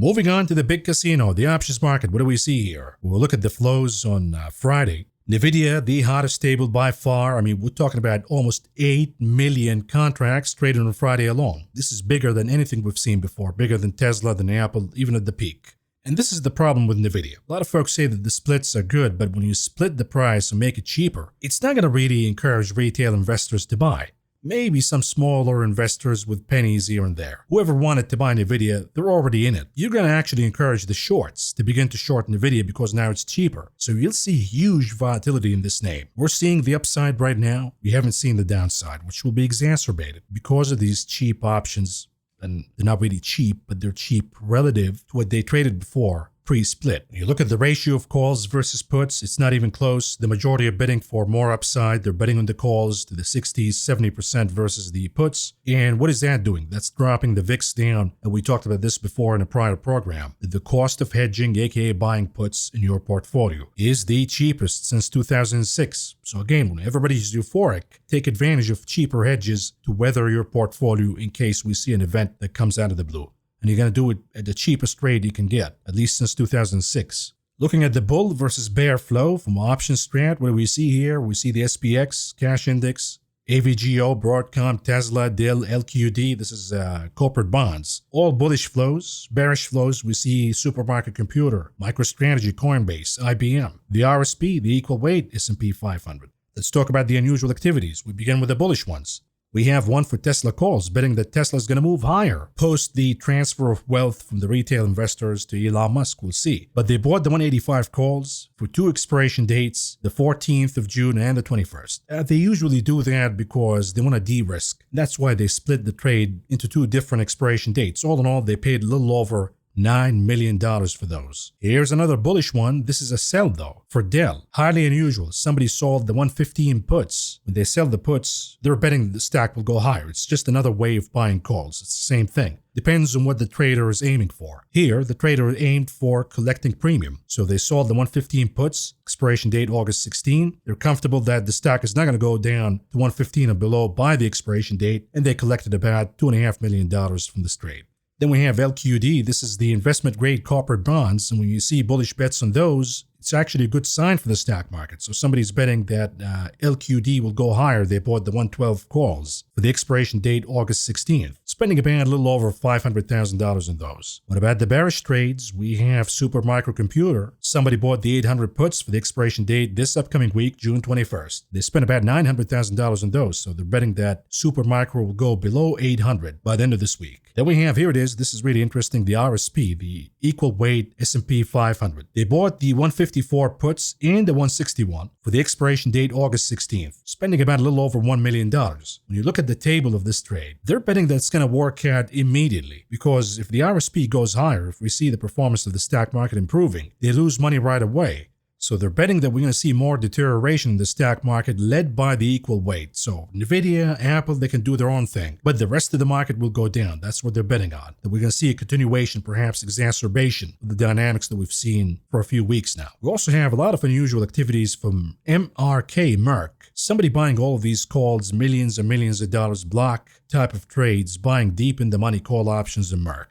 Moving on to the big casino, the options market. What do we see here? We'll look at the flows on Friday. NVIDIA, the hottest table by far. I mean, we're talking about almost 8 million contracts traded on Friday alone. This is bigger than anything we've seen before, bigger than Tesla, than Apple, even at the peak. And this is the problem with NVIDIA. A lot of folks say that the splits are good, but when you split the price and make it cheaper, it's not going to really encourage retail investors to buy. Maybe some smaller investors with pennies here and there. Whoever wanted to buy NVIDIA, they're already in it. You're going to actually encourage the shorts to begin to short NVIDIA because now it's cheaper. So you'll see huge volatility in this name. We're seeing the upside right now. We haven't seen the downside, which will be exacerbated because of these cheap options. And they're not really cheap, but they're cheap relative to what they traded before pre-split. When you look at the ratio of calls versus puts, it's not even close. The majority are betting for more upside. They're betting on the calls to the 60s, 70% versus the puts. And what is that doing? That's dropping the VIX down. And we talked about this before in a prior program. The cost of hedging, aka buying puts in your portfolio, is the cheapest since 2006. So again, when everybody's euphoric, take advantage of cheaper hedges to weather your portfolio in case we see an event that comes out of the blue. And you're going to do it at the cheapest rate you can get, at least since 2006. Looking at the bull versus bear flow from option strat, what do we see here? We see the SPX, cash index, AVGO, Broadcom, Tesla, Dell, LQD. This is corporate bonds. All bullish flows. Bearish flows, we see Supermarket Computer, MicroStrategy, Coinbase, IBM. The RSP, the equal weight, S&P 500. Let's talk about the unusual activities. We begin with the bullish ones. We have one for Tesla calls, betting that Tesla is going to move higher post the transfer of wealth from the retail investors to Elon Musk. We'll see. But they bought the 185 calls for two expiration dates, the 14th of June and the 21st. They usually do that because they want to de-risk. That's why they split the trade into two different expiration dates. All in all, they paid a little over $9 million for those. Here's another bullish one. This is a sell though, for Dell. Highly unusual. Somebody sold the 115 puts. When they sell the puts, they're betting that the stock will go higher. It's just another way of buying calls. It's the same thing. Depends on what the trader is aiming for. Here, the trader aimed for collecting premium. So they sold the 115 puts, expiration date August 16. They're comfortable that the stock is not going to go down to 115 or below by the expiration date, and they collected about $2.5 million from this trade. Then we have LQD. This is the investment grade corporate bonds. And when you see bullish bets on those, it's actually a good sign for the stock market. So somebody's betting that LQD will go higher. They bought the 112 calls for the expiration date August 16th, spending about a little over $500,000 in those. What about the bearish trades? We have Supermicro Computer. Somebody bought the 800 puts for the expiration date this upcoming week, June 21st. They spent about $900,000 in those. So they're betting that Supermicro will go below 800 by the end of this week. Then we have, here it is. This is really interesting. The RSP, the equal weight S&P 500. They bought the 154 puts and the 161 for the expiration date August 16th, spending about a little over $1 million. When you look at the table of this trade, they're betting that it's going to work out immediately because if the RSP goes higher, if we see the performance of the stock market improving, they lose money right away. So they're betting that we're going to see more deterioration in the stock market led by the equal weight. So NVIDIA, Apple, they can do their own thing, but the rest of the market will go down. That's what they're betting on. That we're going to see a continuation, perhaps exacerbation of the dynamics that we've seen for a few weeks now. We also have a lot of unusual activities from Merck. Somebody buying all of these calls, millions and millions of dollars block type of trades, buying deep in the money call options in Merck.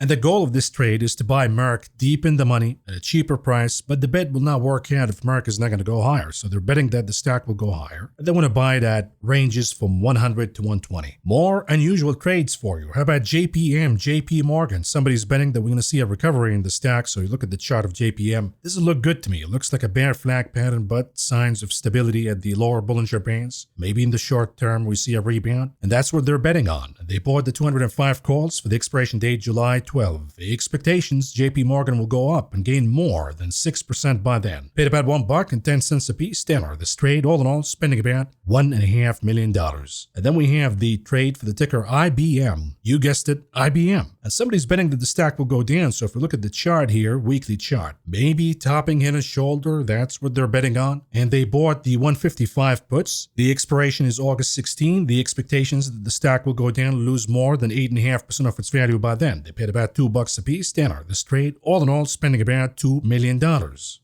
And the goal of this trade is to buy Merck deep in the money at a cheaper price, but the bet will not work out if Merck is not going to go higher. So they're betting that the stock will go higher. And they want to buy it at ranges from 100 to 120. More unusual trades for you. How about JP Morgan? Somebody's betting that we're going to see a recovery in the stock. So you look at the chart of JPM. This will look good to me. It looks like a bear flag pattern, but signs of stability at the lower Bollinger Bands. Maybe in the short term we see a rebound. And that's what they're betting on. They bought the 205 calls for the expiration date July 12. The expectations, JP Morgan will go up and gain more than 6% by then. Paid about $1.10 a piece. Stellar. This trade, all in all, spending about $1.5 million. And then we have the trade for the ticker IBM. You guessed it, IBM. And somebody's betting that the stock will go down. So if we look at the chart here, weekly chart, maybe topping head and shoulder, that's what they're betting on. And they bought the 155 puts. The expiration is August 16. The expectations that the stock will go down, lose more than 8.5% of its value by then. They paid about about $2 a piece. Tanner, this trade, all in all, spending about $2 million.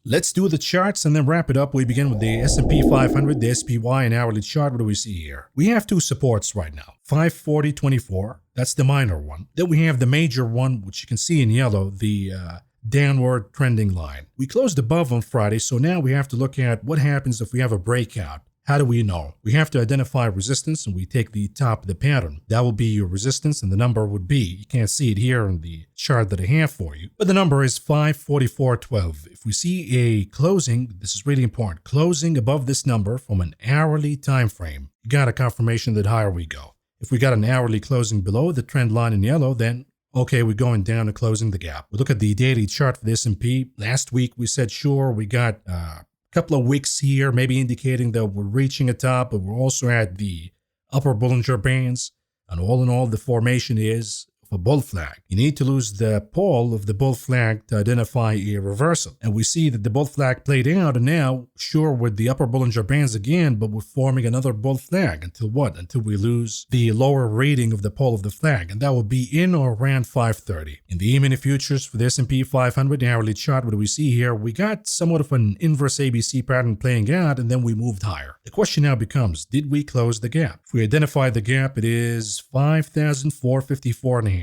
Let's do the charts and then wrap it up. We begin with the S&P 500, the SPY, and hourly chart. What do we see here? We have two supports right now. 540.24, that's the minor one. Then we have the major one, which you can see in yellow, the downward trending line. We closed above on Friday, so now we have to look at what happens if we have a breakout. How do we know? We have to identify resistance, and we take the top of the pattern. That will be your resistance, and the number would be, you can't see it here in the chart that I have for you, but the number is 544.12. If we see a closing, this is really important, closing above this number from an hourly time frame, you got a confirmation that higher we go. If we got an hourly closing below the trend line in yellow, then okay, we're going down and closing the gap. We look at the daily chart for the S&P. Last week, we said, sure, we got couple of wicks here, maybe indicating that we're reaching a top, but we're also at the upper Bollinger Bands. And all in all, the formation is of a bull flag. You need to lose the pole of the bull flag to identify a reversal. And we see that the bull flag played out, and now, sure, with the upper Bollinger Bands again, but we're forming another bull flag. Until what? Until we lose the lower rating of the pole of the flag. And that will be in or around 530. In the E-mini futures for the S&P 500 hourly chart, what do we see here? We got somewhat of an inverse ABC pattern playing out, and then we moved higher. The question now becomes, did we close the gap? If we identify the gap, it is 5,454.5.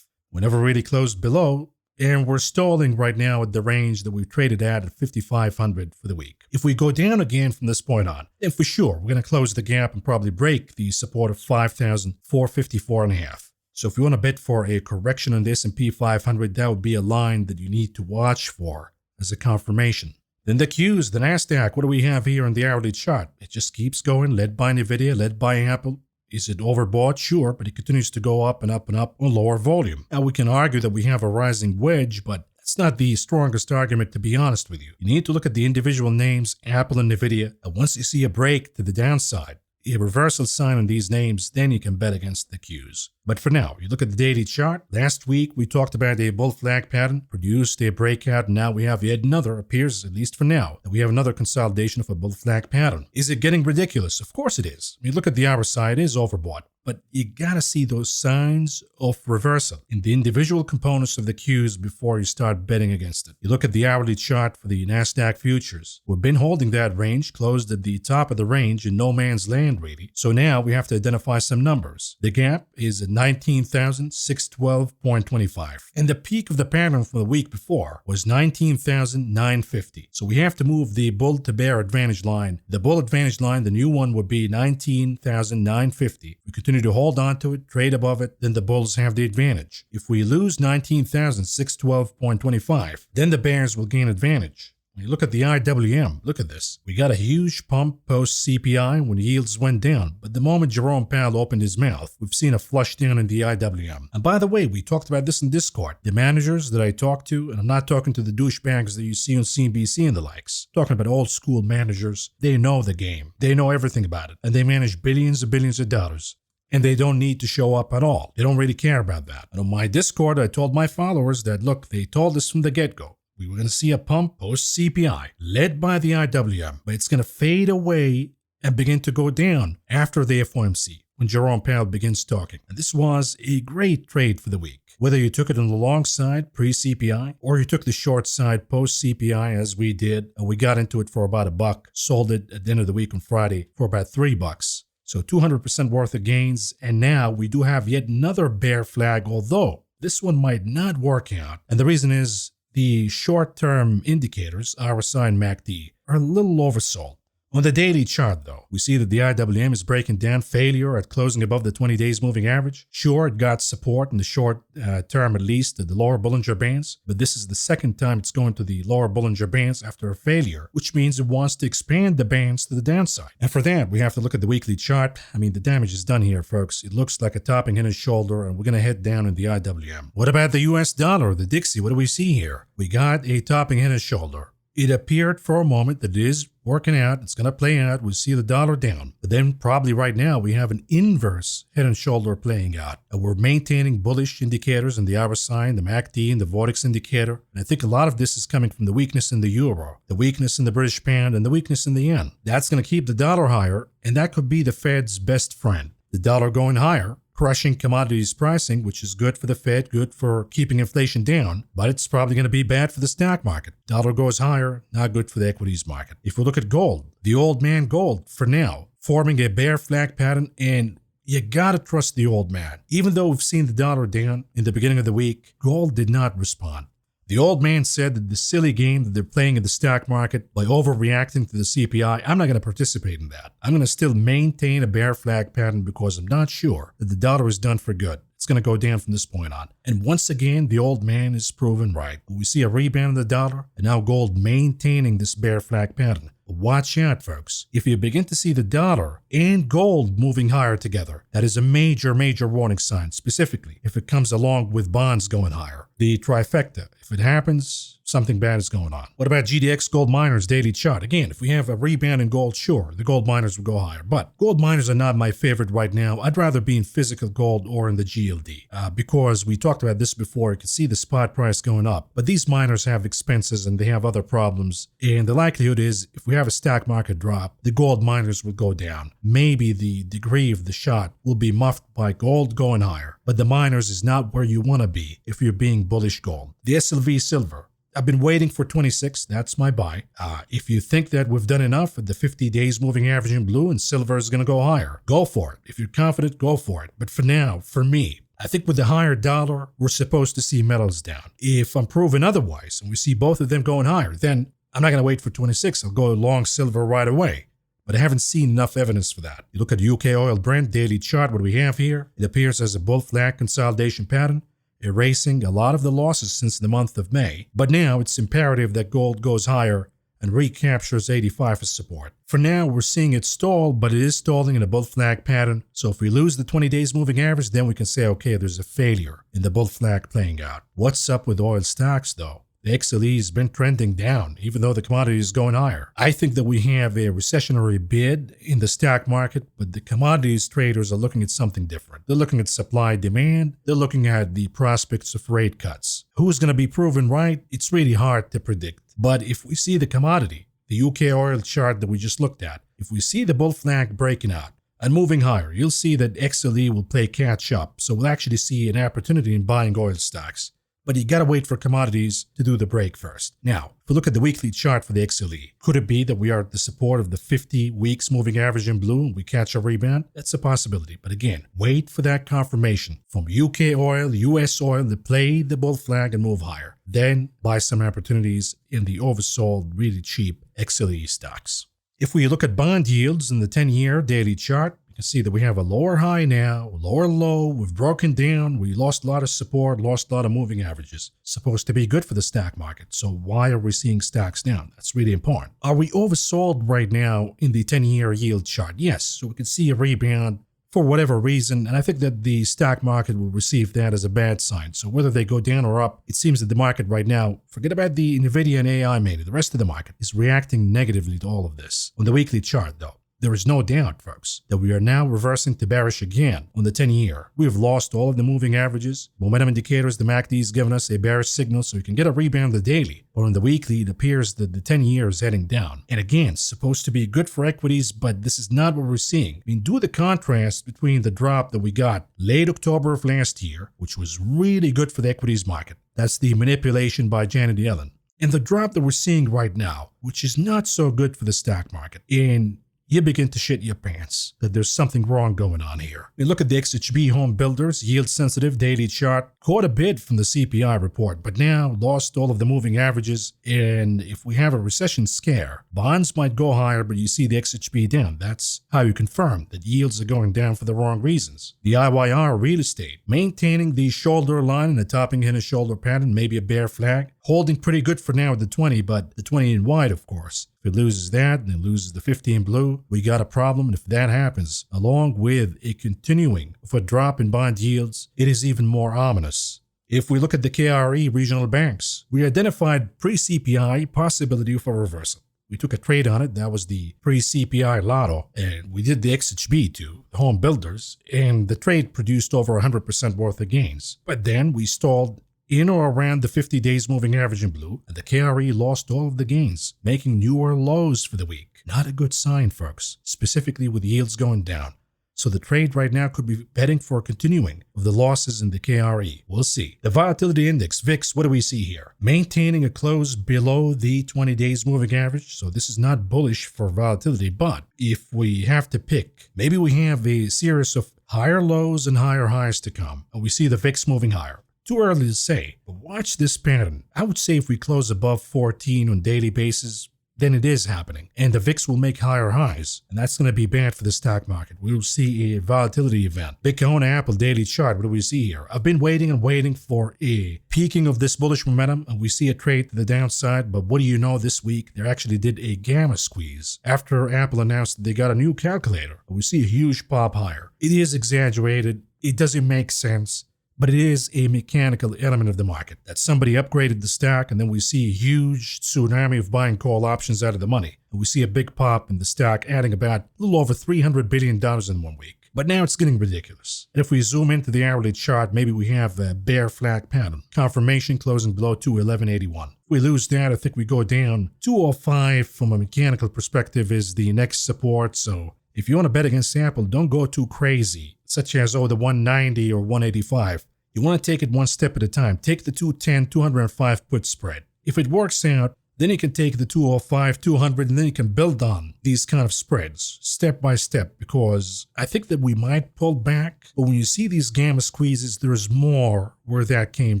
We never really closed below, and we're stalling right now at the range that we've traded at 5,500 for the week. If we go down again from this point on, then for sure, we're going to close the gap and probably break the support of 5,454.5. So if you want to bet for a correction on the S&P 500, that would be a line that you need to watch for as a confirmation. Then the Qs, the NASDAQ, what do we have here on the hourly chart? It just keeps going, led by NVIDIA, led by Apple. Is it overbought? Sure, but it continues to go up and up and up on lower volume. Now, we can argue that we have a rising wedge, but it's not the strongest argument, to be honest with you. You need to look at the individual names, Apple and NVIDIA, and once you see a break to the downside, a reversal sign on these names, then you can bet against the Qs. But for now, you look at the daily chart. Last week, we talked about a bull flag pattern, produced a breakout, and now we have yet another, appears, at least for now, that we have another consolidation of a bull flag pattern. Is it getting ridiculous? Of course it is. I mean, look at the hour side, it is overbought. But you gotta see those signs of reversal in the individual components of the Qs before you start betting against it. You look at the hourly chart for the NASDAQ futures. We've been holding that range, closed at the top of the range in no man's land, really. So now we have to identify some numbers. The gap is at 19,612.25. And the peak of the pattern from the week before was 19,950. So we have to move the bull to bear advantage line. The bull advantage line, the new one, would be 19,950. We continue to hold on to it, trade above it, then the bulls have the advantage. If we lose 19,612.25, then the bears will gain advantage. When you look at the IWM, look at this. We got a huge pump post CPI when yields went down, but the moment Jerome Powell opened his mouth, we've seen a flush down in the IWM. And by the way, we talked about this in Discord. The managers that I talk to, and I'm not talking to the douchebags that you see on CNBC and the likes, I'm talking about old school managers, they know the game. They know everything about it, and they manage billions and billions of dollars. And they don't need to show up at all. They don't really care about that. And on my Discord, I told my followers that, look, they told us from the get-go, we were going to see a pump post-CPI led by the IWM, but it's going to fade away and begin to go down after the FOMC when Jerome Powell begins talking. And this was a great trade for the week. Whether you took it on the long side, pre-CPI, or you took the short side, post-CPI, as we did, and we got into it for about $1, sold it at the end of the week on Friday for about $3. So 200% worth of gains, and now we do have yet another bear flag, although this one might not work out. And the reason is the short-term indicators, RSI and MACD, are a little oversold. On the daily chart, though, we see that the IWM is breaking down, failure at closing above the 20 days moving average. Sure, it got support in the short term, at least, at the lower Bollinger Bands, but this is the second time it's going to the lower Bollinger Bands after a failure, which means it wants to expand the bands to the downside. And for that, we have to look at the weekly chart. I mean, the damage is done here, folks. It looks like a topping head and shoulder, and we're going to head down in the IWM. What about the US dollar, the Dixie? What do we see here? We got a topping head and shoulder. It appeared for a moment that it is working out. It's going to play out. We'll see the dollar down. But then probably right now we have an inverse head and shoulder playing out. And we're maintaining bullish indicators in the RSI, the MACD, and the Vortex indicator. And I think a lot of this is coming from the weakness in the euro, the weakness in the British pound, and the weakness in the yen. That's going to keep the dollar higher, and that could be the Fed's best friend. The dollar going higher crushing commodities pricing, which is good for the Fed, good for keeping inflation down, but it's probably going to be bad for the stock market. Dollar goes higher, not good for the equities market. If we look at gold, the old man gold, for now, forming a bear flag pattern, and you gotta trust the old man. Even though we've seen the dollar down in the beginning of the week, gold did not respond. The old man said that the silly game that they're playing in the stock market by overreacting to the CPI, I'm not going to participate in that. I'm going to still maintain a bear flag pattern because I'm not sure that the dollar is done for good. It's going to go down from this point on. And once again, the old man is proven right. We see a rebound in the dollar, and now gold maintaining this bear flag pattern. Watch out, folks. If you begin to see the dollar and gold moving higher together, that is a major, major warning sign, specifically if it comes along with bonds going higher. The trifecta. If it happens, something bad is going on. What about GDX gold miners daily chart? Again, if we have a rebound in gold, sure, the gold miners will go higher. But gold miners are not my favorite right now. I'd rather be in physical gold or in the GLD because we talked about this before. You can see the spot price going up. But these miners have expenses and they have other problems. And the likelihood is if we have a stock market drop, the gold miners will go down. Maybe the degree of the shot will be muffed by gold going higher. But the miners is not where you want to be if you're being bullish gold. The SLV silver. I've been waiting for 26. That's my buy. If you think that we've done enough at the 50 days moving average in blue and silver is going to go higher, go for it. If you're confident, go for it. But for now, for me, I think with the higher dollar, we're supposed to see metals down. If I'm proven otherwise and we see both of them going higher, then I'm not going to wait for 26. I'll go long silver right away. But I haven't seen enough evidence for that. You look at UK oil Brent daily chart, what we have here, it appears as a bull flag consolidation pattern, erasing a lot of the losses since the month of May. But now it's imperative that gold goes higher and recaptures 85 as support. For now, we're seeing it stall, but it is stalling in a bull flag pattern. So if we lose the 20 days moving average, then we can say, okay, there's a failure in the bull flag playing out. What's up with oil stocks though? The XLE has been trending down, even though the commodity is going higher. I think that we have a recessionary bid in the stock market, but the commodities traders are looking at something different. They're looking at supply demand. They're looking at the prospects of rate cuts. Who's going to be proven right? It's really hard to predict. But if we see the commodity, the UK oil chart that we just looked at, if we see the bull flag breaking out and moving higher, you'll see that XLE will play catch up. So we'll actually see an opportunity in buying oil stocks. But you gotta wait for commodities to do the break first. Now, if we look at the weekly chart for the XLE, could it be that we are at the support of the 50 weeks moving average in blue and we catch a rebound? That's a possibility. But again, wait for that confirmation from UK oil, US oil to play the bull flag and move higher. Then buy some opportunities in the oversold, really cheap XLE stocks. If we look at bond yields in the 10-year daily chart, you can see that we have a lower high now, lower low, we've broken down, we lost a lot of support, lost a lot of moving averages. Supposed to be good for the stock market, so why are we seeing stocks down? That's really important. Are we oversold right now in the 10-year yield chart? Yes, so we can see a rebound for whatever reason, and I think that the stock market will receive that as a bad sign. So whether they go down or up, it seems that the market right now, forget about the NVIDIA and AI maybe, the rest of the market is reacting negatively to all of this. On the weekly chart though, there is no doubt, folks, that we are now reversing to bearish again on the 10-year. We have lost all of the moving averages. Momentum indicators, the MACD is giving us a bearish signal, so you can get a rebound the daily. But on the weekly, it appears that the 10-year is heading down. And again, supposed to be good for equities, but this is not what we're seeing. I mean, do the contrast between the drop that we got late October of last year, which was really good for the equities market. That's the manipulation by Janet Yellen. And the drop that we're seeing right now, which is not so good for the stock market. And you begin to shit your pants that there's something wrong going on here. We look at the XHB home builders, yield-sensitive daily chart, caught a bid from the CPI report, but now lost all of the moving averages. And if we have a recession scare, bonds might go higher, but you see the XHB down. That's how you confirm that yields are going down for the wrong reasons. The IYR real estate, maintaining the shoulder line and a topping in a shoulder pattern, maybe a bear flag, holding pretty good for now at the 20, but the 20 in white, of course. If it loses that and it loses the 50 in blue, we got a problem. And if that happens, along with a continuing of a drop in bond yields, it is even more ominous. If we look at the KRE regional banks, we identified pre-CPI possibility of a reversal. We took a trade on it. That was the pre-CPI lotto. And we did the XHB too, the home builders. And the trade produced over 100% worth of gains. But then we stalled in or around the 50 days moving average in blue, and the KRE lost all of the gains, making newer lows for the week. Not a good sign, folks, specifically with yields going down. So the trade right now could be betting for continuing of the losses in the KRE. We'll see. The volatility index, VIX, what do we see here? Maintaining a close below the 20 days moving average. So this is not bullish for volatility, but if we have to pick, maybe we have a series of higher lows and higher highs to come, and we see the VIX moving higher. Too early to say, but watch this pattern. I would say if we close above 14 on daily basis, then it is happening, and the VIX will make higher highs, and that's going to be bad for the stock market. We will see a volatility event. Bitcoin Apple daily chart, what do we see here? I've been waiting and waiting for a peaking of this bullish momentum, and we see a trade to the downside, but what do you know, this week they actually did a gamma squeeze after Apple announced that they got a new calculator. We see a huge pop higher. It is exaggerated. It doesn't make sense. But it is a mechanical element of the market that somebody upgraded the stock, and then we see a huge tsunami of buying call options out of the money. And we see a big pop in the stock, adding about a little over $300 billion in 1 week. But now it's getting ridiculous. And if we zoom into the hourly chart, maybe we have a bear flag pattern. Confirmation closing below 211.81. If we lose that, I think we go down. 205 from a mechanical perspective is the next support. So if you want to bet against Apple, don't go too crazy, such as, the 190 or 185. You want to take it one step at a time. Take the 210, 205 put spread. If it works out, then you can take the 205, 200, and then you can build on these kind of spreads step by step, because I think that we might pull back. But when you see these gamma squeezes, there's more where that came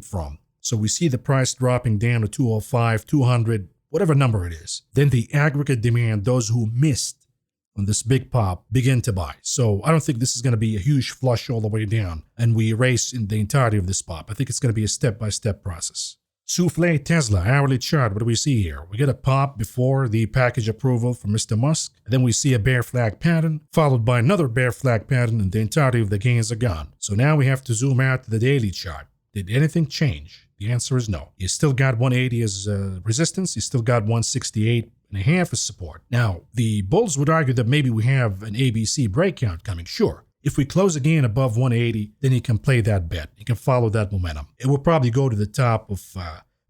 from. So we see the price dropping down to 205, 200, whatever number it is. Then the aggregate demand, those who missed on this big pop, begin to buy. So I don't think this is going to be a huge flush all the way down and we erase in the entirety of this pop. I think it's going to be a step-by-step process. Souffle Tesla, hourly chart, what do we see here? We get a pop before the package approval from Mr. Musk, and then we see a bear flag pattern, followed by another bear flag pattern, and the entirety of the gains are gone. So now we have to zoom out to the daily chart. Did anything change? The answer is no. You still got 180 as resistance, you still got 168 and a half as support. Now, the bulls would argue that maybe we have an ABC breakout coming, sure. If we close again above 180, then you can play that bet. You can follow that momentum. It will probably go to the top of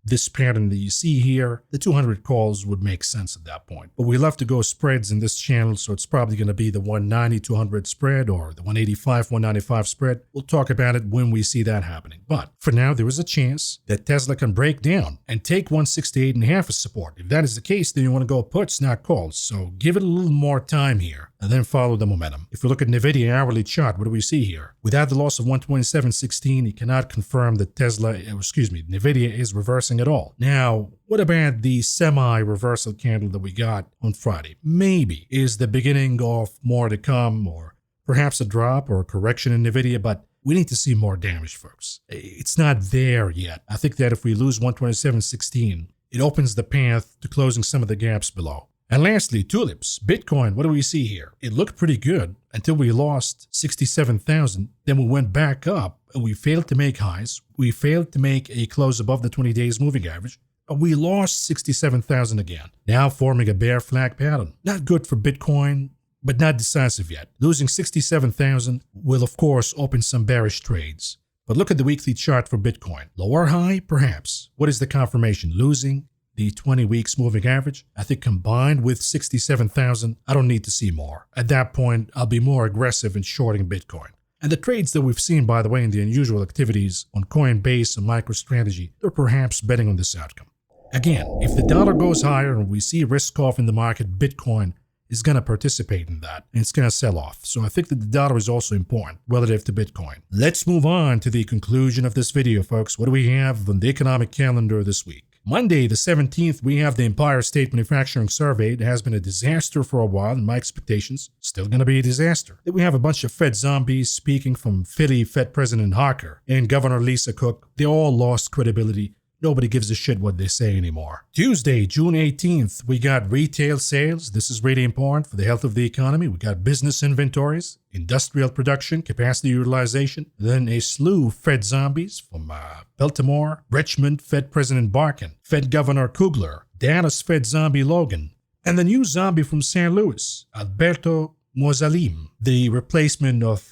this pattern that you see here. The 200 calls would make sense at that point. But we love to go spreads in this channel, so it's probably going to be the 190-200 spread or the 185-195 spread. We'll talk about it when we see that happening. But for now, there is a chance that Tesla can break down and take 168.5 as support. If that is the case, then you want to go puts, not calls. So give it a little more time here and then follow the momentum. If we look at NVIDIA hourly chart, what do we see here? Without the loss of 127.16, you cannot confirm that NVIDIA is reversing at all. Now, what about the semi-reversal candle that we got on Friday? Maybe is the beginning of more to come, or perhaps a drop or a correction in NVIDIA, but we need to see more damage, folks. It's not there yet. I think that if we lose 127.16, it opens the path to closing some of the gaps below. And lastly, tulips. Bitcoin, what do we see here? It looked pretty good until we lost 67,000. Then we went back up and we failed to make highs. We failed to make a close above the 20 days moving average. And we lost 67,000 again. Now forming a bear flag pattern. Not good for Bitcoin, but not decisive yet. Losing 67,000 will of course open some bearish trades. But look at the weekly chart for Bitcoin. Lower high, perhaps. What is the confirmation? Losing the 20 weeks moving average. I think combined with 67,000, I don't need to see more. At that point, I'll be more aggressive in shorting Bitcoin. And the trades that we've seen, by the way, in the unusual activities on Coinbase and MicroStrategy, they're perhaps betting on this outcome. Again, if the dollar goes higher and we see risk off in the market, Bitcoin is going to participate in that and it's going to sell off. So I think that the dollar is also important relative to Bitcoin. Let's move on to the conclusion of this video, folks. What do we have on the economic calendar this week? Monday, the 17th, we have the Empire State Manufacturing Survey. It has been a disaster for a while, in my expectations. Still going to be a disaster. Then we have a bunch of Fed zombies speaking from Philly Fed President Harker and Governor Lisa Cook. They all lost credibility. Nobody gives a shit what they say anymore. Tuesday, June 18th, we got retail sales. This is really important for the health of the economy. We got business inventories, industrial production, capacity utilization, then a slew of Fed zombies from Baltimore, Richmond, Fed President Barkin, Fed Governor Kugler, Dallas Fed zombie Logan, and the new zombie from St. Louis, Alberto Mozalim, the replacement of,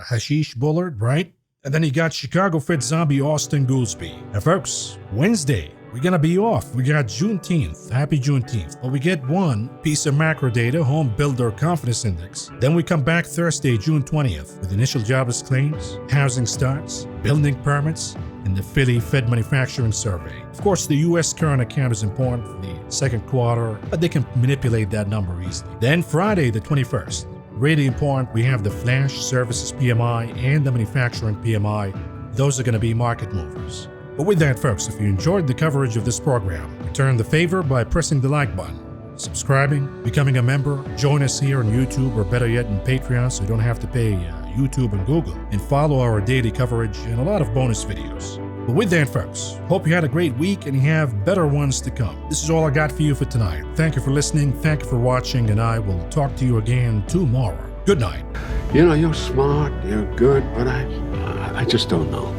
Hashish Bullard, right? And then you got Chicago Fed zombie Austin Goolsbee. And folks, Wednesday, we're gonna be off. We got Juneteenth. Happy Juneteenth. But we get one piece of macro data, Home Builder Confidence Index. Then we come back Thursday, June 20th, with initial jobless claims, housing starts, building permits, and the Philly Fed Manufacturing Survey. Of course, the U.S. current account is important for the second quarter, but they can manipulate that number easily. Then Friday, the 21st, really important, we have the Flash Services PMI and the Manufacturing PMI. Those are going to be market movers. But with that, folks, if you enjoyed the coverage of this program, return the favor by pressing the like button, subscribing, becoming a member, join us here on YouTube, or better yet on Patreon so you don't have to pay YouTube and Google, and follow our daily coverage and a lot of bonus videos. But with that, folks, hope you had a great week and you have better ones to come. This is all I got for you for tonight. Thank you for listening, thank you for watching, and I will talk to you again tomorrow. Good night. You know, you're smart, you're good, but I just don't know.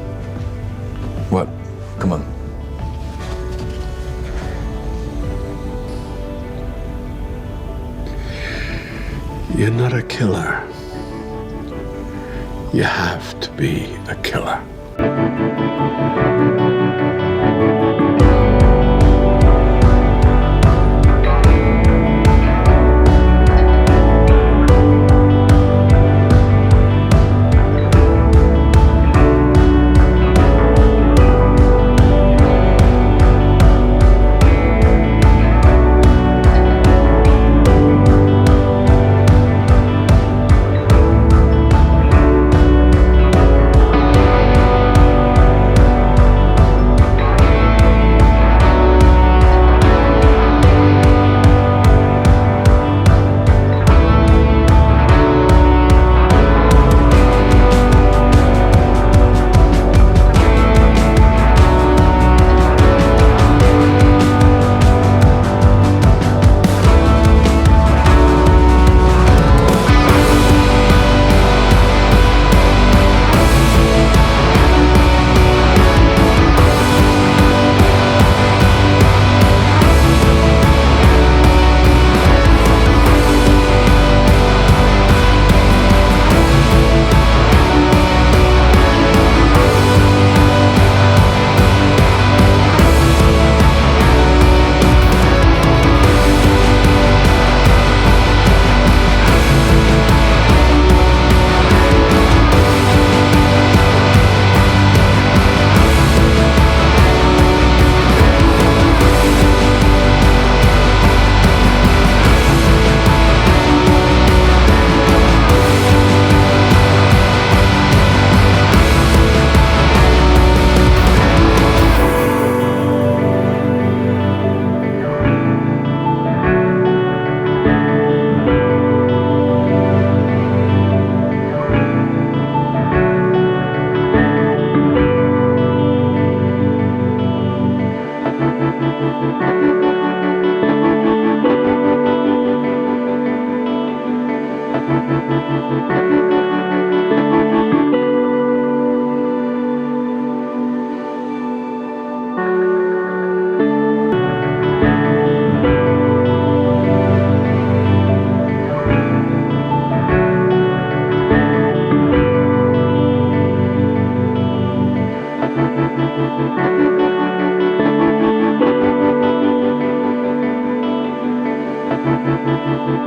What? Come on. You're not a killer. You have to be a killer. Thank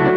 you.